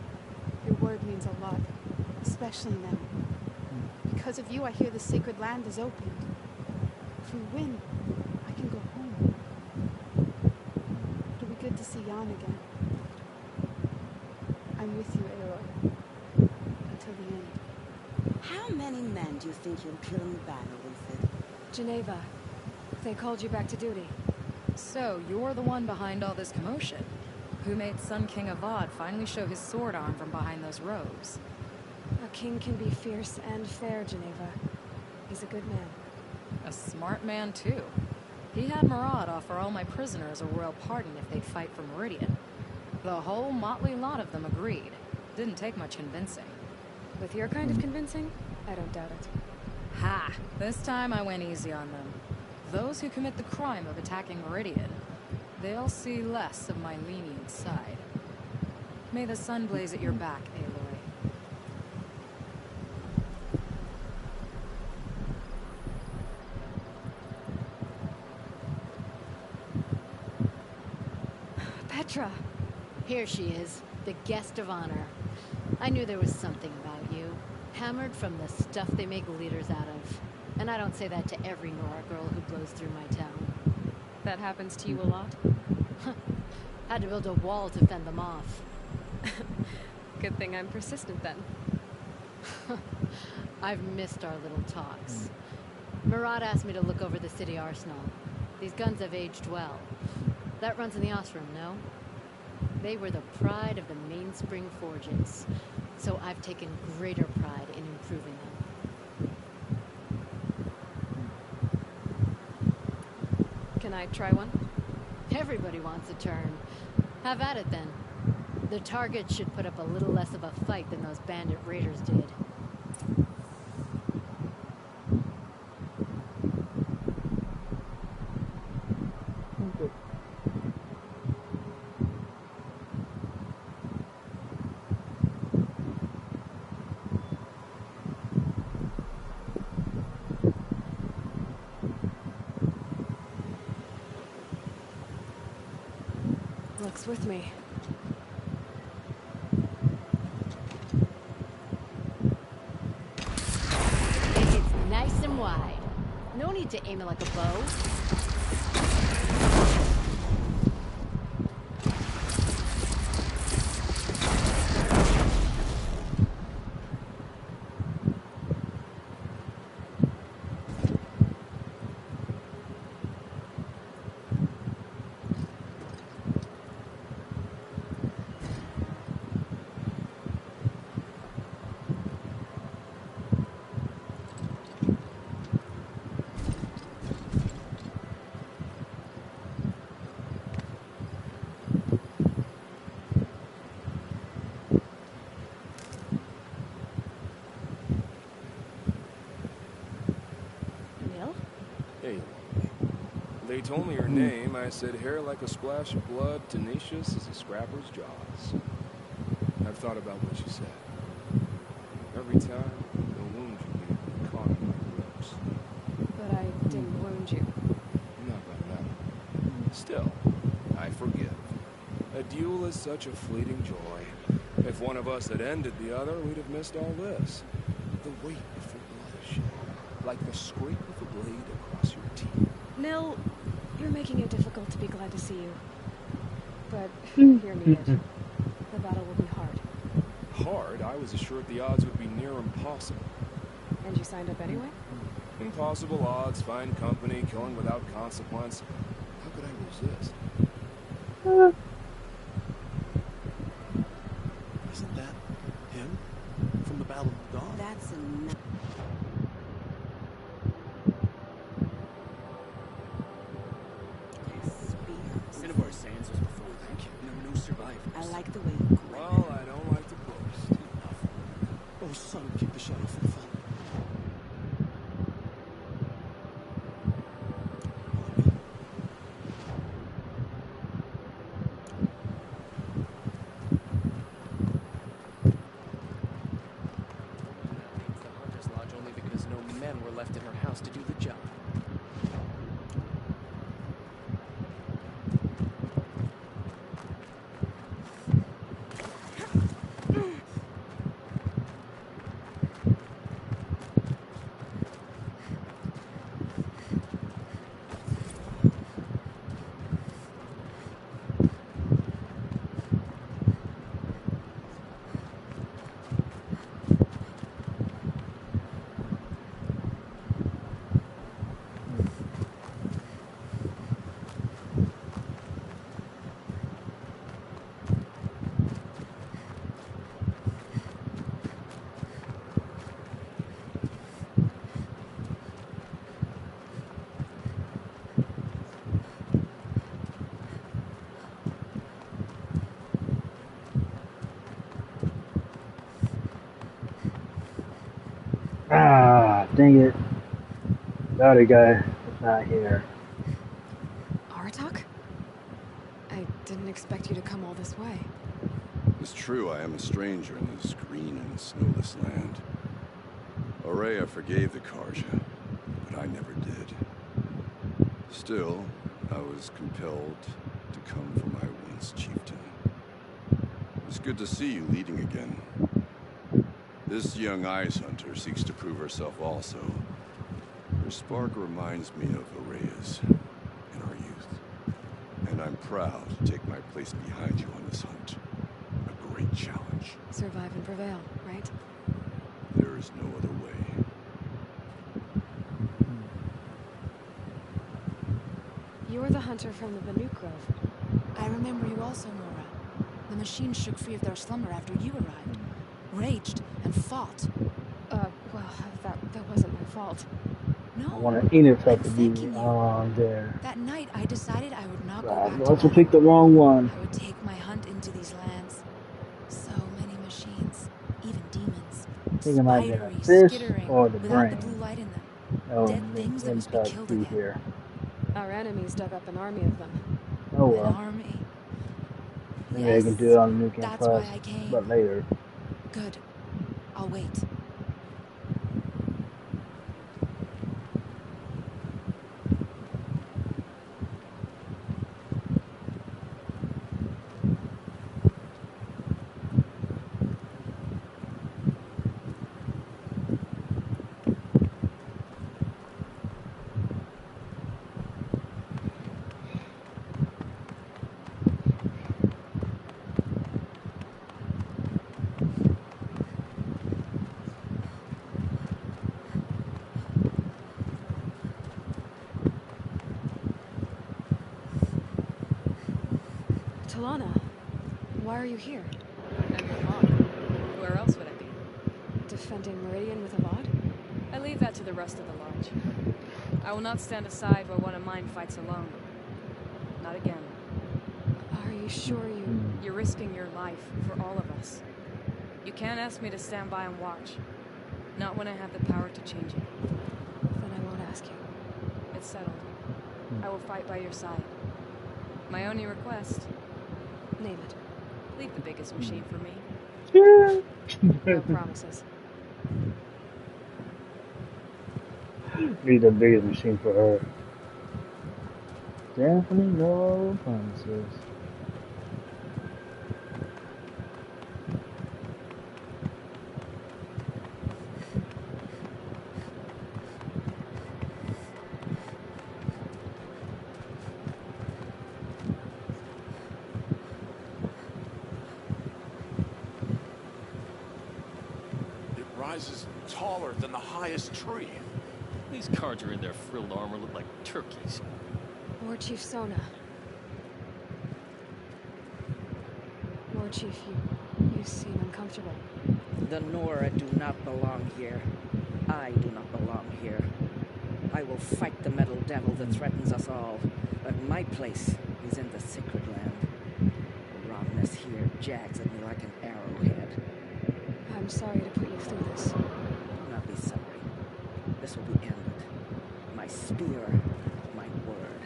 Your word means a lot, especially now. Because of you, I hear the sacred land is opened. If we win, I can go home. It'll be good to see Jan again. I'm with you, Aloy. Until the end. How many men do you think you'll kill in the battle, Uthid? Geneva. They called you back to duty. So, you're the one behind all this commotion. Who made Sun King Avad finally show his sword arm from behind those robes? A king can be fierce and fair, Geneva. He's a good man. A smart man, too. He had Murad offer all my prisoners a royal pardon if they'd fight for Meridian. The whole motley lot of them agreed. Didn't take much convincing. With your kind of convincing, I don't doubt it. Ha! This time I went easy on them. Those who commit the crime of attacking Meridian, they'll see less of my lenient side. May the sun blaze at your back, Aloy. Petra! Here she is, the guest of honor. I knew there was something about you. Hammered from the stuff they make leaders out of. And I don't say that to every Nora girl who blows through my town. That happens to you a lot? Had to build a wall to fend them off. Good thing I'm persistent then. I've missed our little talks. Murad asked me to look over the city arsenal. These guns have aged well. That runs in the Ostrom, no? They were the pride of the Mainspring forges. So I've taken greater pride in improving them. Can I try one? Everybody wants a turn. Have at it then. The target should put up a little less of a fight than those bandit raiders did. Looks with me. It's nice and wide. No need to aim it like a bow. Hey, they told me her name. I said hair like a splash of blood, tenacious as a scrapper's jaws. I've thought about what she said. Every time, the wound you gave me caught in my lips. But I didn't wound you. Not by now. Still, I forgive. A duel is such a fleeting joy. If one of us had ended the other, we'd have missed all this. The weight before blood is shed, like the scrape of a blade across your teeth. Nil, you're making it difficult to be glad to see you. But you're needed. The battle will be hard. Hard? I was assured the odds would be near impossible. And you signed up anyway? Impossible odds, fine company, killing without consequence. How could I resist? Isn't that him? From the Battle of Dawn? That's enough. Cinnabar Sands was before that. There were no survivors. I like the way you Well, I don't like to boast. Oh, son, keep the shadow from fun. The Hunter's Lodge only because no men were left in her house to do the job. Ah, dang it. The other guy is not here. Aratak? I didn't expect you to come all this way. It's true, I am a stranger in this green and snowless land. Aurea forgave the Karja, but I never did. Still, I was compelled to come for my once Yes, Chieftain. It's good to see you leading again. This young ice hunter seeks to prove herself also. Her spark reminds me of Araya's in our youth. And I'm proud to take my place behind you on this hunt. A great challenge. Survive and prevail, right? There is no other way. You're the hunter from the Banuk Grove. I remember you also, Nora. The machines shook free of their slumber after you arrived. Raged and fought. Well, that wasn't my fault. No. I want to intercept to be there. That night, I decided I would not go I back must to have picked the wrong one. I would take my hunt into these lands. So many machines, even demons. I think I might get a Spidery, fish skittering, or the without the brain. blue light in them. Oh, Dead things that must be killed again. Here. Our enemies dug up an army of them. Oh well. An army. Maybe I can do it on the New Game That's Plus, why I came. but later. Good. I'll wait. Talana, why are you here? I'm your mom. Where else would I be? Defending Meridian with Aloy? I leave that to the rest of the lodge. I will not stand aside while one of mine fights alone. Not again. Are you sure you... You're risking your life for all of us. You can't ask me to stand by and watch. Not when I have the power to change it. Then I won't ask you. It's settled. I will fight by your side. My only request... Name it. Leave the biggest machine for me. No promises. Be the biggest machine for her. Definitely no promises. Rises taller than the highest tree. These cards are in their frilled armor look like turkeys. War Chief Sona. War Chief, you seem uncomfortable. The Nora do not belong here. I do not belong here. I will fight the metal devil that threatens us all, but my place is in the sacred land. The rottenness here jags at me like an arrowhead. I'm sorry to put you through this. Do not be sorry. This will be ended. My spear, my word.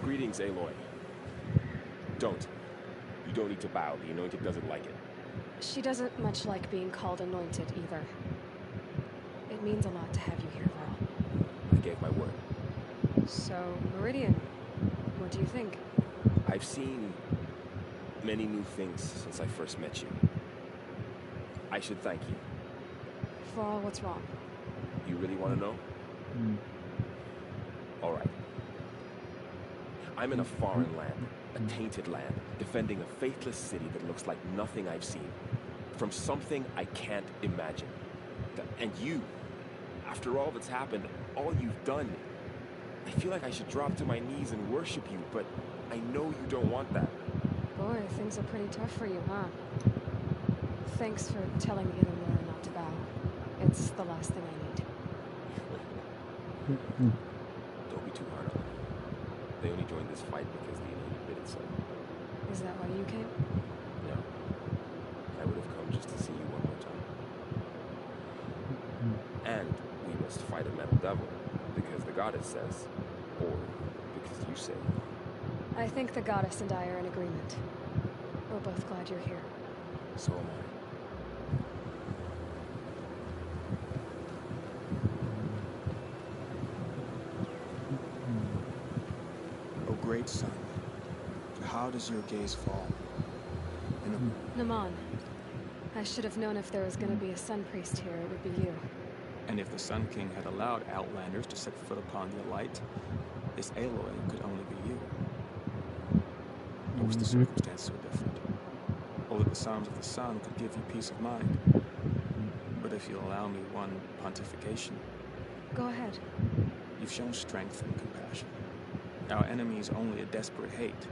Greetings, Aloy. Don't. You don't need to bow. The Anointed doesn't like it. She doesn't much like being called anointed either. It means a lot to have you here, Val. I gave my word. So, Meridian, what do you think? I've seen many new things since I first met you. I should thank you. For all what's wrong. You really want to know? All right. I'm in a foreign land, a tainted land, defending a faithless city that looks like nothing I've seen. From something I can't imagine. And you, after all that's happened, all you've done, I feel like I should drop to my knees and worship you, but I know you don't want that. Boy, things are pretty tough for you, huh? Thanks for telling the other Nora not to bow. It's the last thing I need. Don't be too hard on them. They only joined this fight because the Anointed bid it so. Is that why you came? No. I would have come just to see you one more time. And we must fight a metal devil, because the goddess says, or because you say. I think the goddess and I are in agreement. We're both glad you're here. So am I. Oh, great sun, how does your gaze fall? Naman, I should have known if there was going to be a sun priest here, it would be you. And if the Sun King had allowed outlanders to set foot upon the light, this Aloy could only be you. Or was the circumstance so different? Only the sounds of the sun could give you peace of mind. But if you'll allow me one pontification. Go ahead. You've shown strength and compassion. Our enemy is only a desperate hate.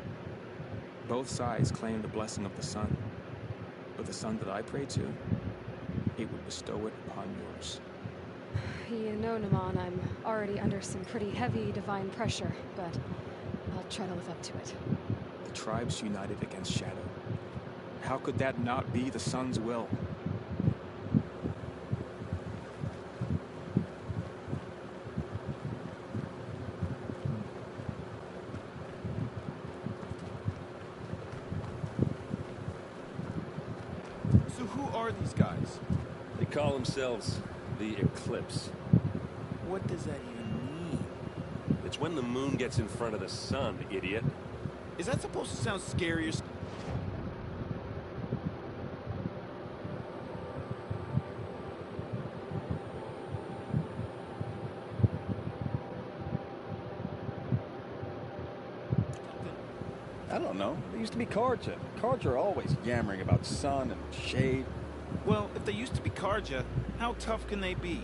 Both sides claim the blessing of the sun. But the sun that I pray to, it would bestow it upon yours. You know, Naman, I'm already under some pretty heavy divine pressure, but I'll try to live up to it. The tribes united against Shadow. How could that not be the sun's will? So who are these guys? They call themselves the Eclipse. What does that even mean? It's when the moon gets in front of the sun, idiot. Is that supposed to sound scary or... I don't know. There used to be Karja. Karja are always yammering about sun and shade. Well, if they used to be Karja, how tough can they be?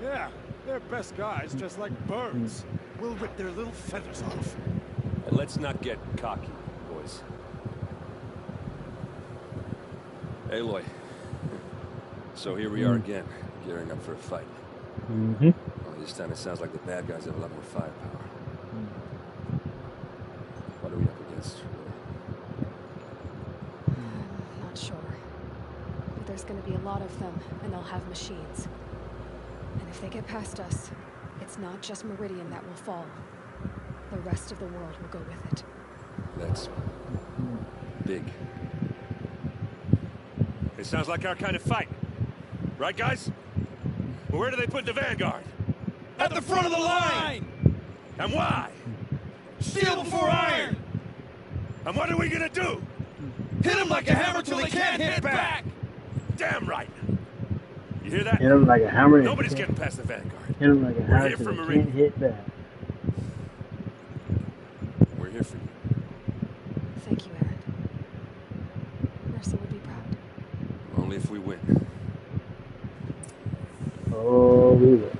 Yeah, they're best guys, just like birds. We'll rip their little feathers off. And let's not get cocky, boys. Aloy. So here we are again, gearing up for a fight. Only this time it sounds like the bad guys have a lot more firepower. What are we up against? Not sure. But there's going to be a lot of them, and they'll have machines. And if they get past us, it's not just Meridian that will fall. The rest of the world will go with it. That's big. It sounds like our kind of fight. Right, guys? Well, where do they put the vanguard? At the front of the line! And why? Steel before iron! And what are we gonna do? Hit them like a hammer till they can't hit back! Damn right! You hear that? Hit him like a hammer. Nobody's getting past the vanguard. Hit him like a hammer We're here till for they Meridian. can't hit back. We're here for you. Thank you, Aaron. Mercer would be proud. Only if we win. Oh, we will.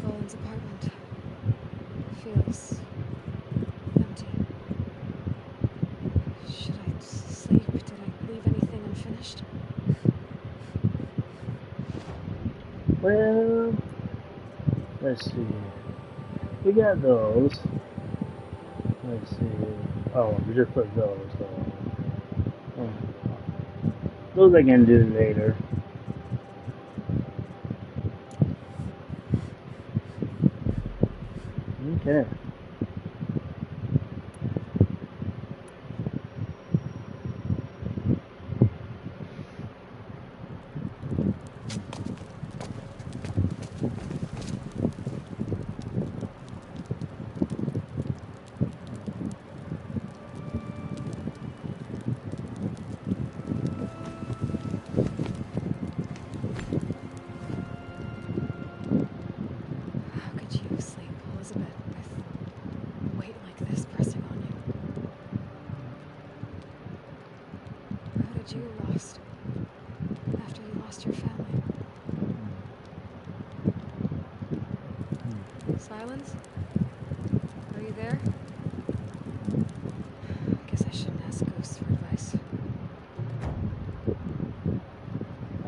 Bowen's apartment feels empty. Should I sleep? Did I leave anything unfinished? Well, let's see. We got those. Let's see. Oh, we just put those. Those I can do later. Okay.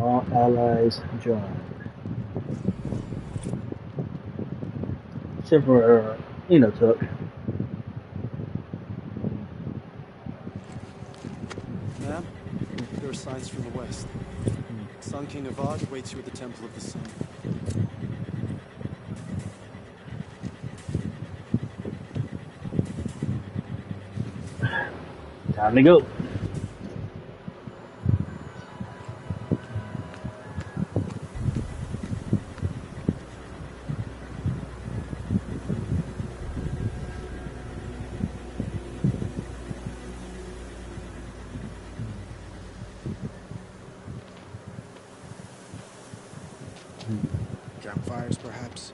All allies join. Except for Took. Ma'am, there are signs from the west. Sun King Avad waits you at the Temple of the Sun. Time to go. Campfires, perhaps?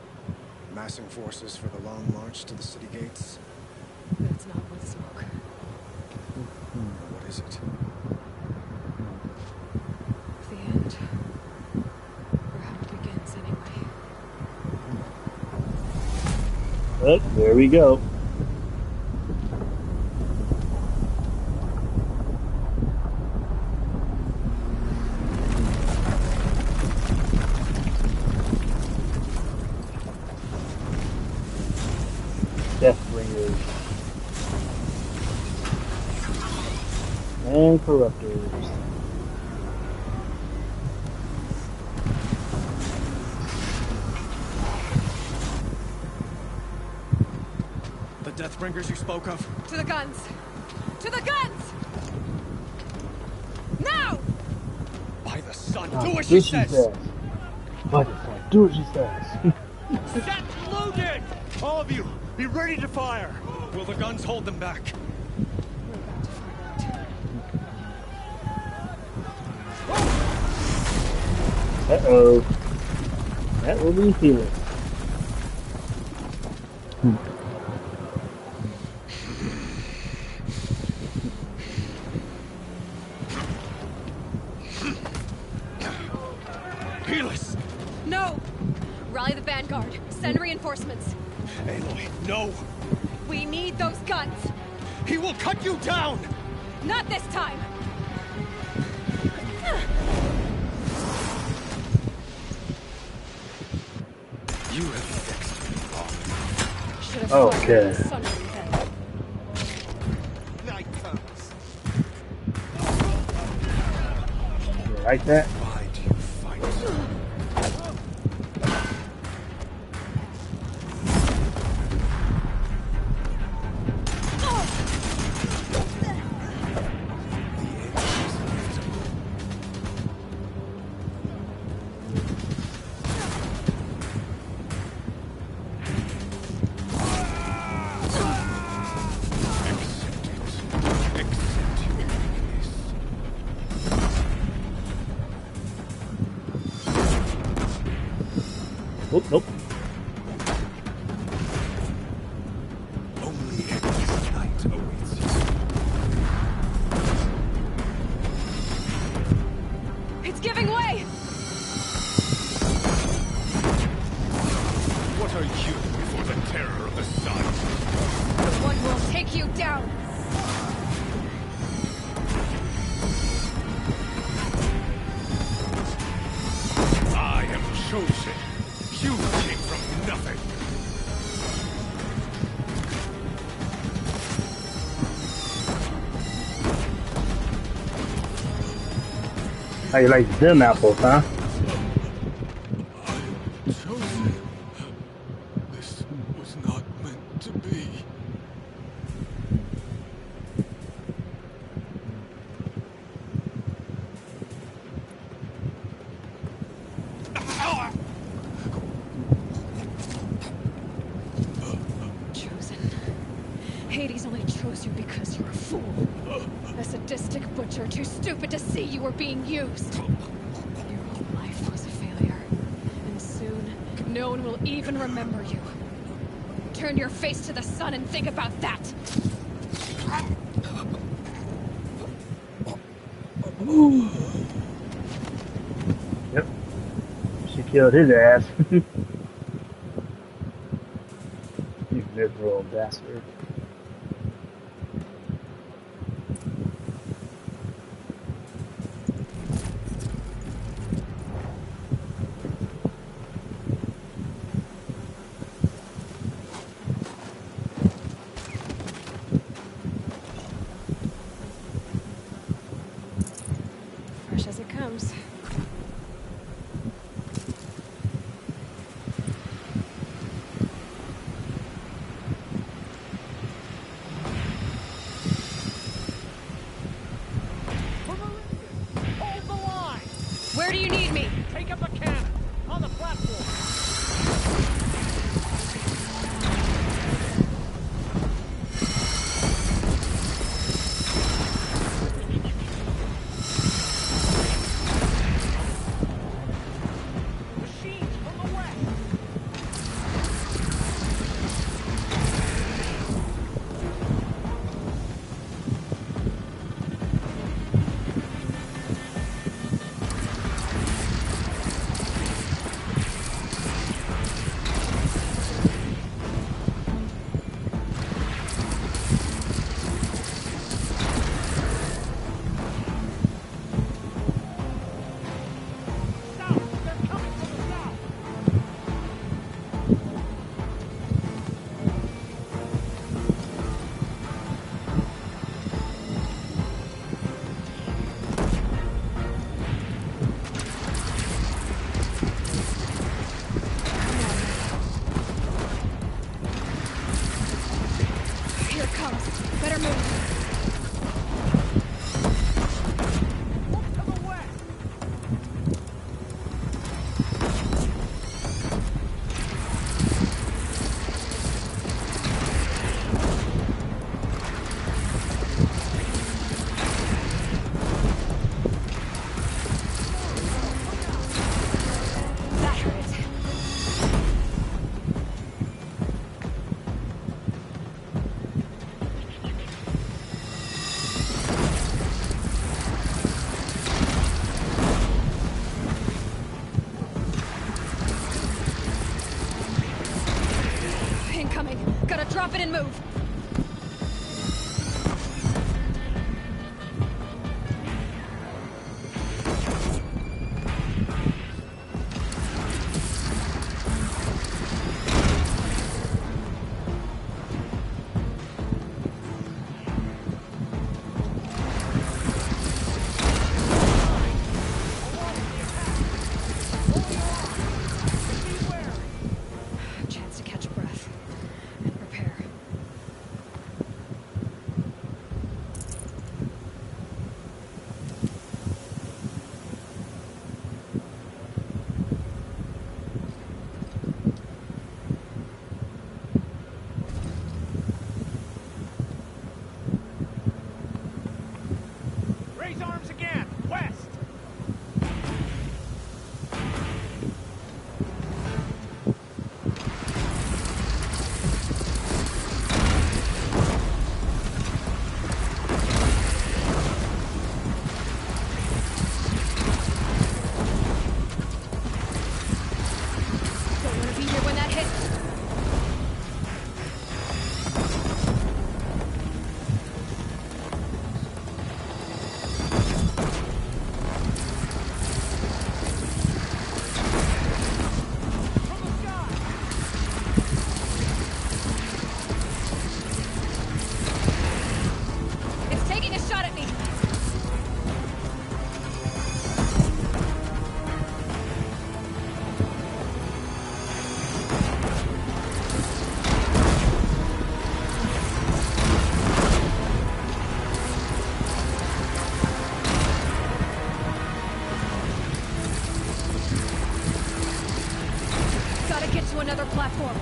Massing forces for the long march to the city gates? That's not what smoke. What is it? The end. Or how it begins, anyway. But there we go. Deathbringers and corruptors. The Deathbringers you spoke of? To the guns! To the guns! Now! By the sun, Ah, do what she says! By the sun, do what she says. Set loaded! All of you, be ready to fire! Will the guns hold them back? Uh-oh. That will be feeling. Helis! No! Rally the vanguard. Send reinforcements. Aloy, no! We need those guns! He will cut you down! Not this time! You have fixed me off. Should have Okay. fought with the sun instead. Night comes. You like that? Why do you fight? Oh, nope. Only endless night awaits you. It's giving way! What are you before the terror of the sun? The one will take you down! I am chosen. You came from nothing. How you like them apples, huh? Chosen. This was not meant to be. Chosen. Hades only chose you because you're a fool. A sadistic butcher too stupid to see you were being used. Your whole life was a failure. And soon, no one will even remember you. Turn your face to the sun and think about that! Yep. She killed his ass. You miserable bastard. Where do you need me? Take up a cannon on the platform. Drop it and move. Chance to catch a breath and prepare. Raise arms again! West! Don't want to be here when that hits. It's taking a shot at me. Gotta get to another platform.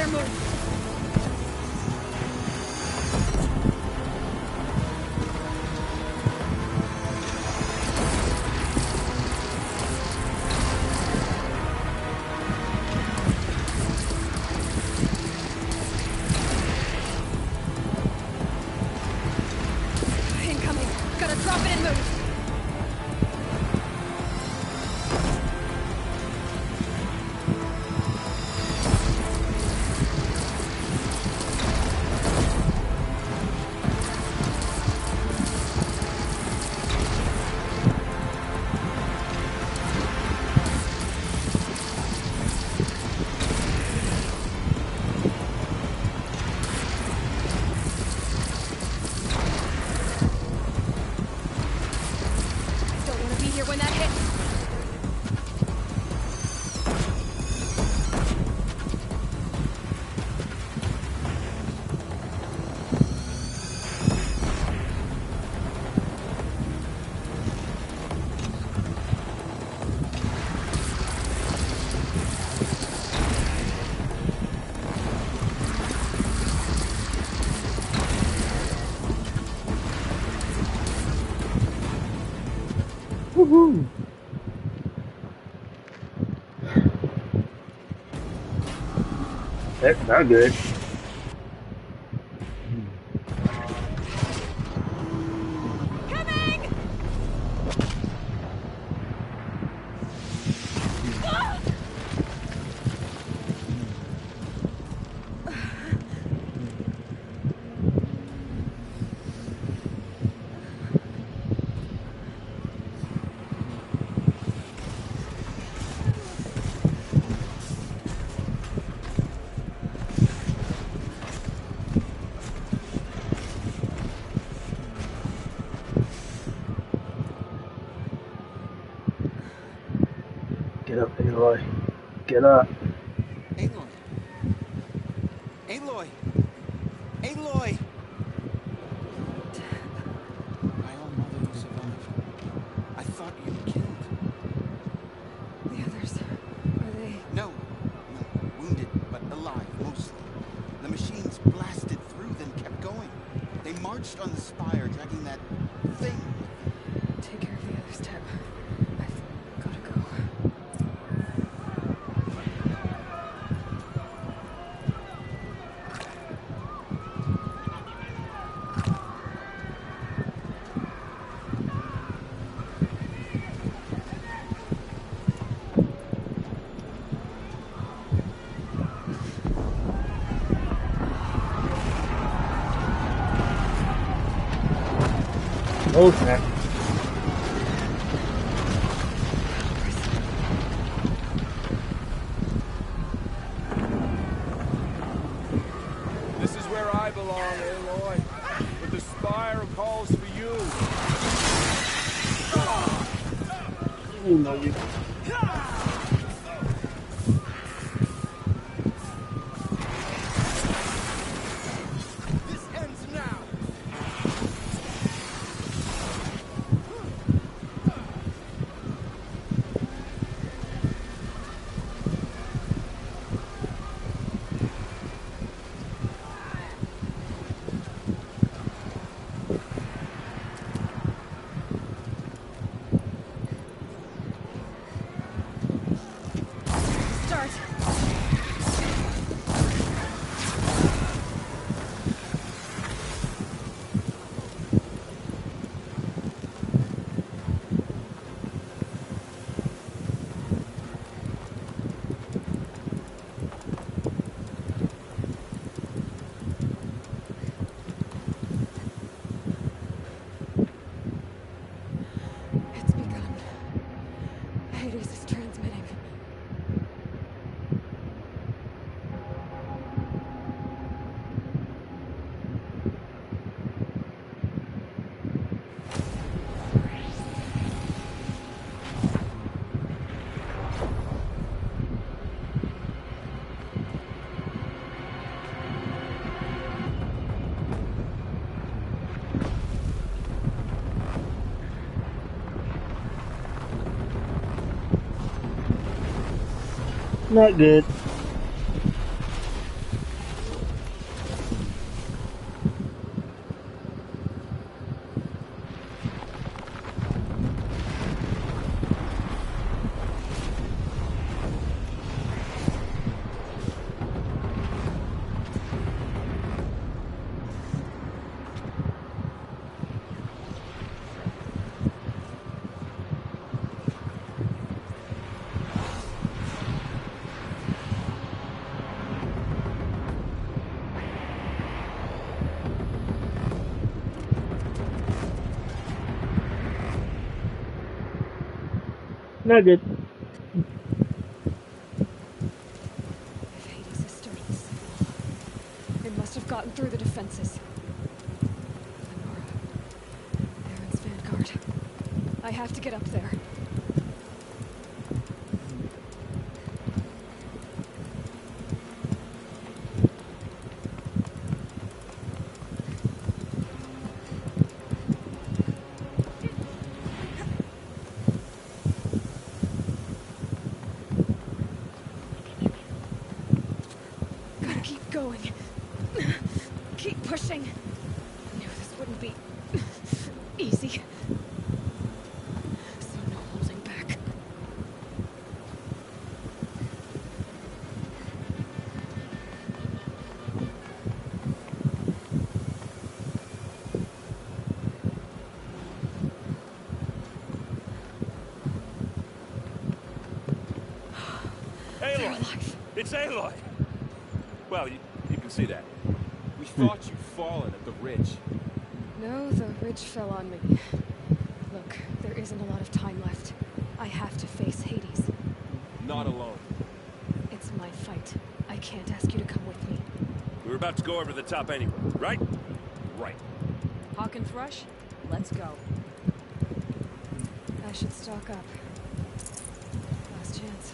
and move! Incoming! Gotta drop it and move! When that hits! Woohoo! That's not good. Coming! Ah! Get up, Aloy. Get up. Aloy. Aloy. Aloy. My own mother who survived. I thought you were killed. The others, are they? No, wounded, but alive, mostly. The machines blasted through, then kept going. They marched on the spire, dragging that thing. Take care of the others, Teb. I've gotta go. Oh snap. This is where I belong, Aloy. But the spire calls for you. You know you. This ends now. Start! It's begun. Hades is transmitting. Not good. Not good. If Hades is still in the signal, it must have gotten through the defenses. Lenora. Aaron's vanguard. I have to get up there. Gotta keep going. Keep pushing. I knew this wouldn't be easy. So no holding back. Aloy! It's Aloy! Well, you can see that. We thought you'd fallen at the ridge. No, the ridge fell on me. Look, there isn't a lot of time left. I have to face Hades. Not alone. It's my fight. I can't ask you to come with me. We were about to go over the top anyway, right? Right. Hawk and Thrush, let's go. I should stock up. Last chance.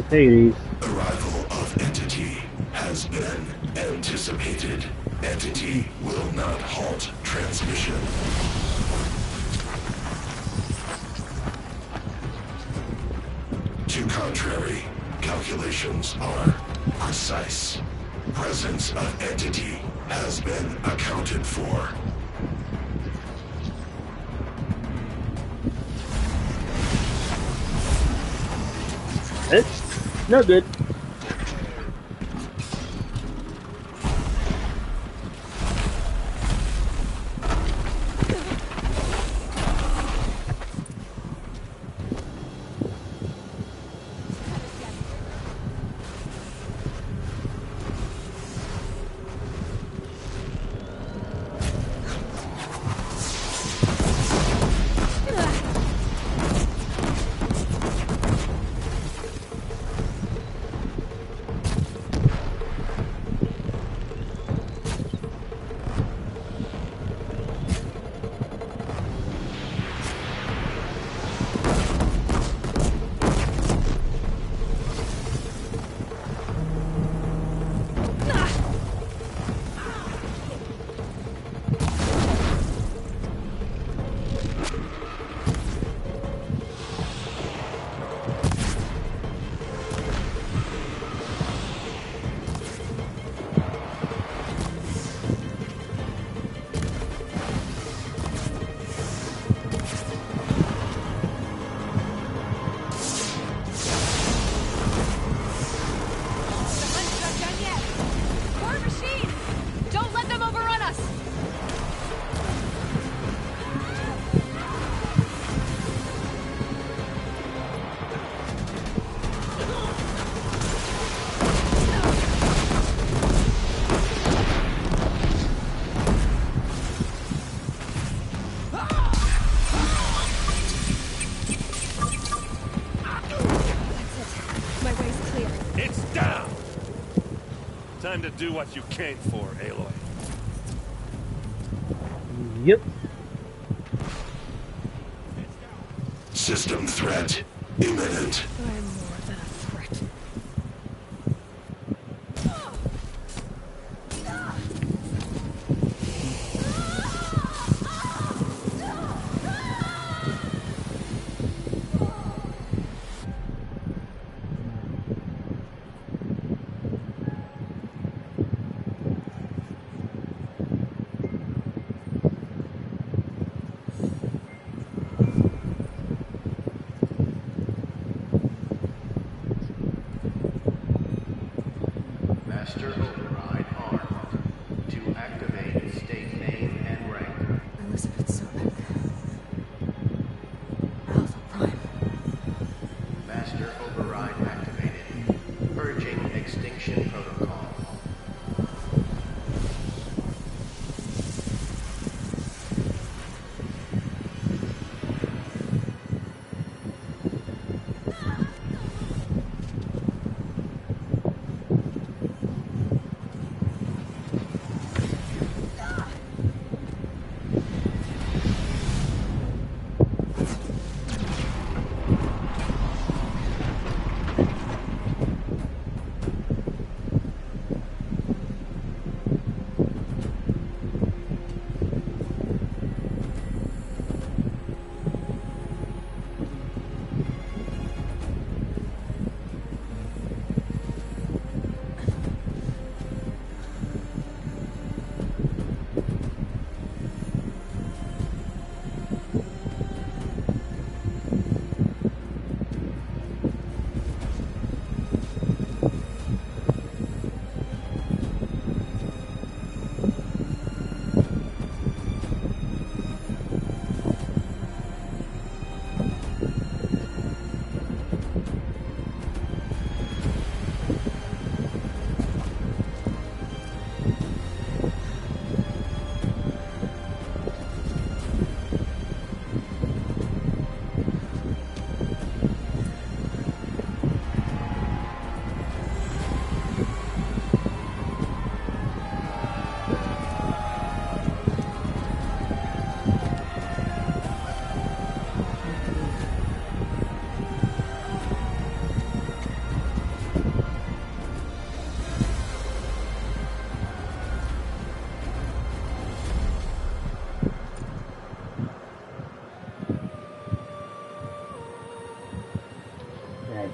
Hades. Arrival of entity has been anticipated. Entity will not halt transmission. To contrary, calculations are precise. Presence of entity has been accounted for. It's no good. Time to do what you came for, Aloy. Yep. System threat imminent. I'm more than a threat.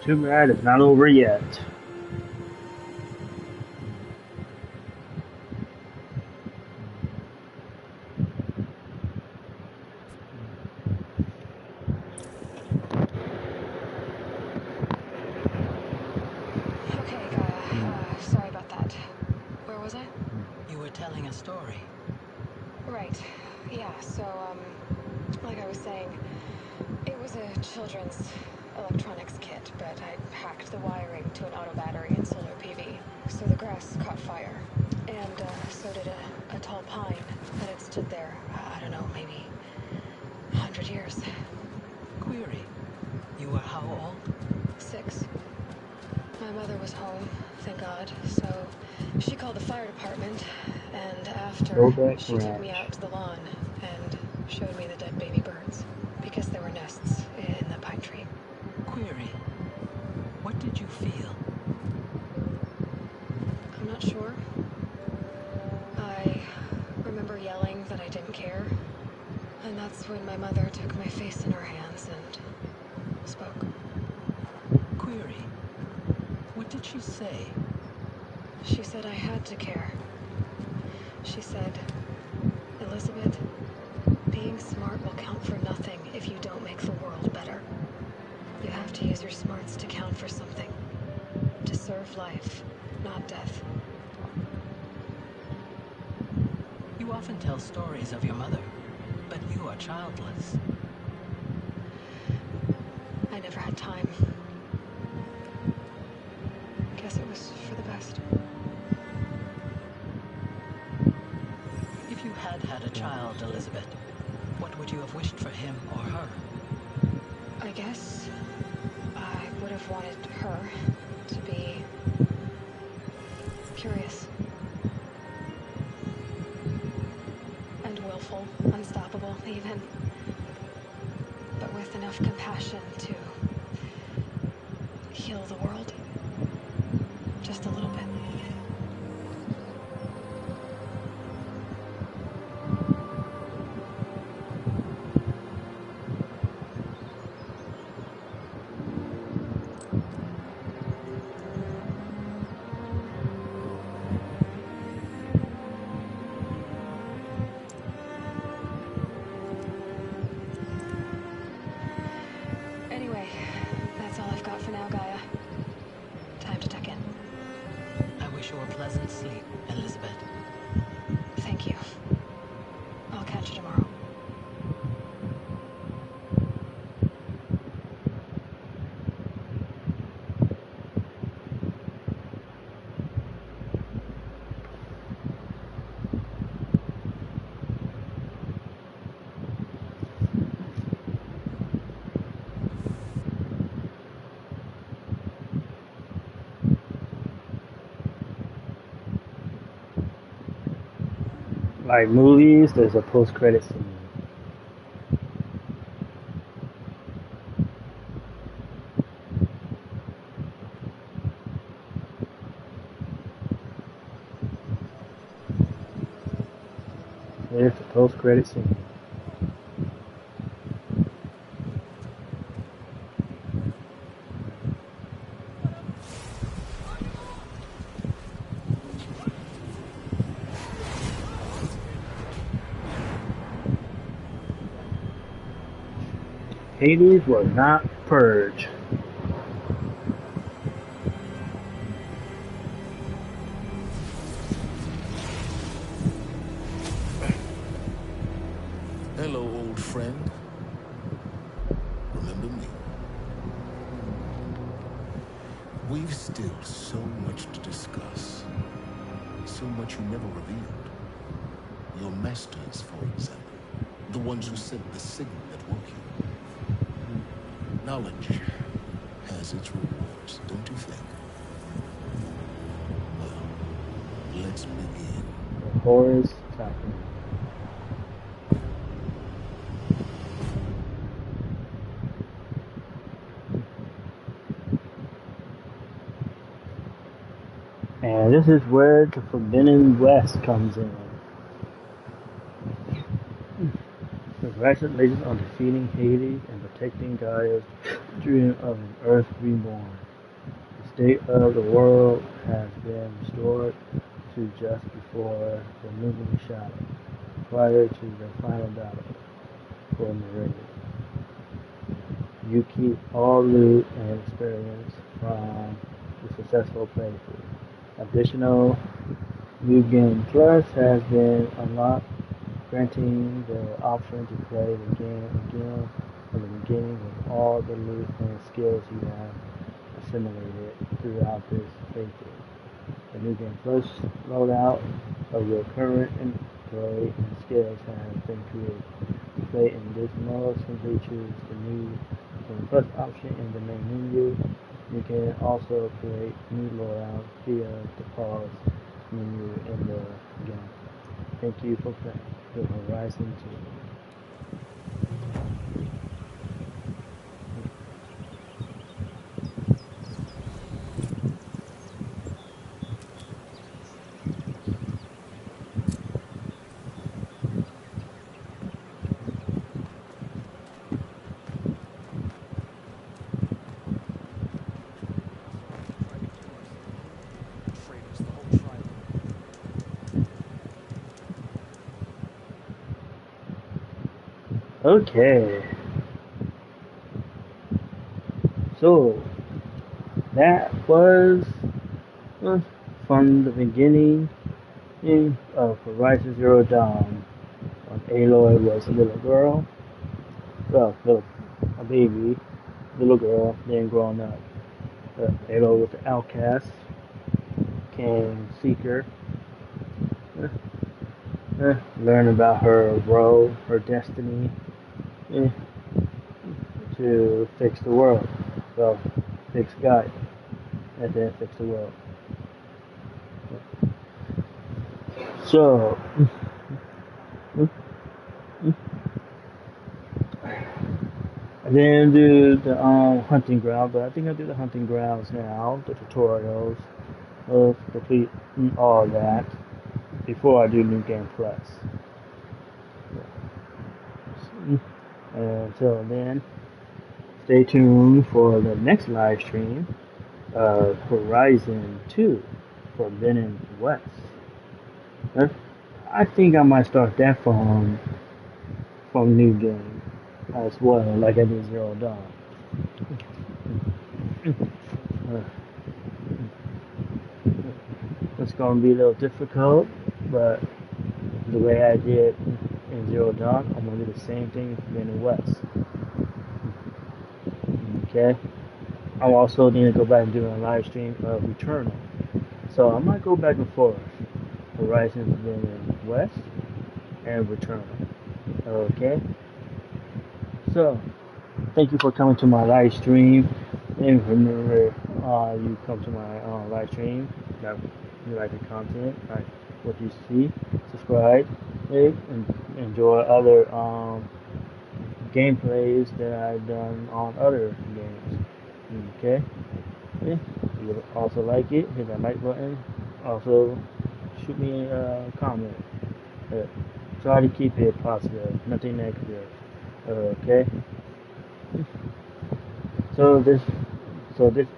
Tomb Raider is not over yet. Okay, Gaia. Sorry about that. Where was I? You were telling a story. Right. Yeah, so, like I was saying, it was a children's electronics kit, but I hacked the wiring to an auto battery and solar PV. So the grass caught fire. And, so did a tall pine that had stood there, I don't know, maybe 100 years. Query. You were how old? 6. My mother was home, thank God, so she called the fire department, and after, she took me out to the lawn and showed me the dead baby birds, because there were nests in the pine tree. Query. What did you feel? I'm not sure. I remember yelling that I didn't care, and that's when my mother took my face in her hands and spoke. Query. What did she say? She said I had to care. She said, Elizabeth, being smart will count for nothing if you don't make the world better. You have to use your smarts to count for something. To serve life, not death. You often tell stories of your mother, but you are childless. I never had time. Guess it was for the best. If you had had a child, Elizabeth, what would you have wished for him or her? I guess I would have wanted her to be curious. And willful, unstoppable, even. But with enough compassion to heal the world. Just a little bit. Anyway, that's all I've got for now, Gaia. Time to tuck in. I wish you a pleasant sleep, Elizabeth. Thank you. I'll catch you tomorrow. Like movies, there's a post-credit scene. There's the post-credit scene. Hades was not purged. Hello, old friend. Remember me? We've still so much to discuss. So much you never revealed. Your masters, for example. The ones who sent the signal that woke you. Knowledge has its rewards, don't you think? Well, let's begin. The horrors talking. And this is where the Forbidden West comes in. The Congratulations on defeating Hades and protecting Gaia's dream of an Earth reborn. The state of the world has been restored to just before the moving shadow, prior to the final battle for Meridian. You keep all loot and experience from the successful playthrough. Additional New Game Plus has been unlocked, granting the option to play the game again from the beginning with all the loot and skills you have assimilated throughout this playthrough. The New Game Plus loadout of your current play and skills has been created. To play in this mode, simply choose the New Game Plus option in the main menu. You can also create new loadouts via the pause menu in the game. Thank you for playing the Horizon 2. Okay. So, that was from the beginning of Horizon Zero Dawn, when Aloy was a little girl, a baby, little girl, then grown up. Aloy was the outcast, came Seeker, learn about her role, her destiny, to fix the world. Well, fix Gaia, and then fix the world. So, I didn't do the hunting ground, but I think I'll do the hunting grounds now, the tutorials, of complete all that before I do New Game Plus. Until then, stay tuned for the next live stream of Horizon 2 Forbidden West. I think I might start that from New Game as well, like I did Zero Dawn. It's going to be a little difficult, but the way I did in Zero Dawn, I'm going to do the same thing in Forbidden West. Okay? I'm also need to go back and do a live stream of Returnal. So I might go back and forth. Horizon Forbidden West and Returnal. Okay? So, thank you for coming to my live stream. And remember, you come to my live stream, that you like the content, like what you see, subscribe, and enjoy other gameplays that I've done on other games. Okay? Yeah. If you also like it, hit that like button. Also, shoot me a comment. Try to keep it positive, nothing negative. Okay? So this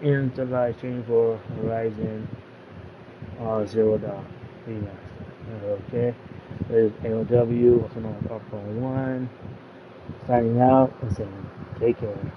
ends the live stream for Horizon Zero Dawn Remastered. Okay? There's AOW, also known as R1, signing out and saying take care.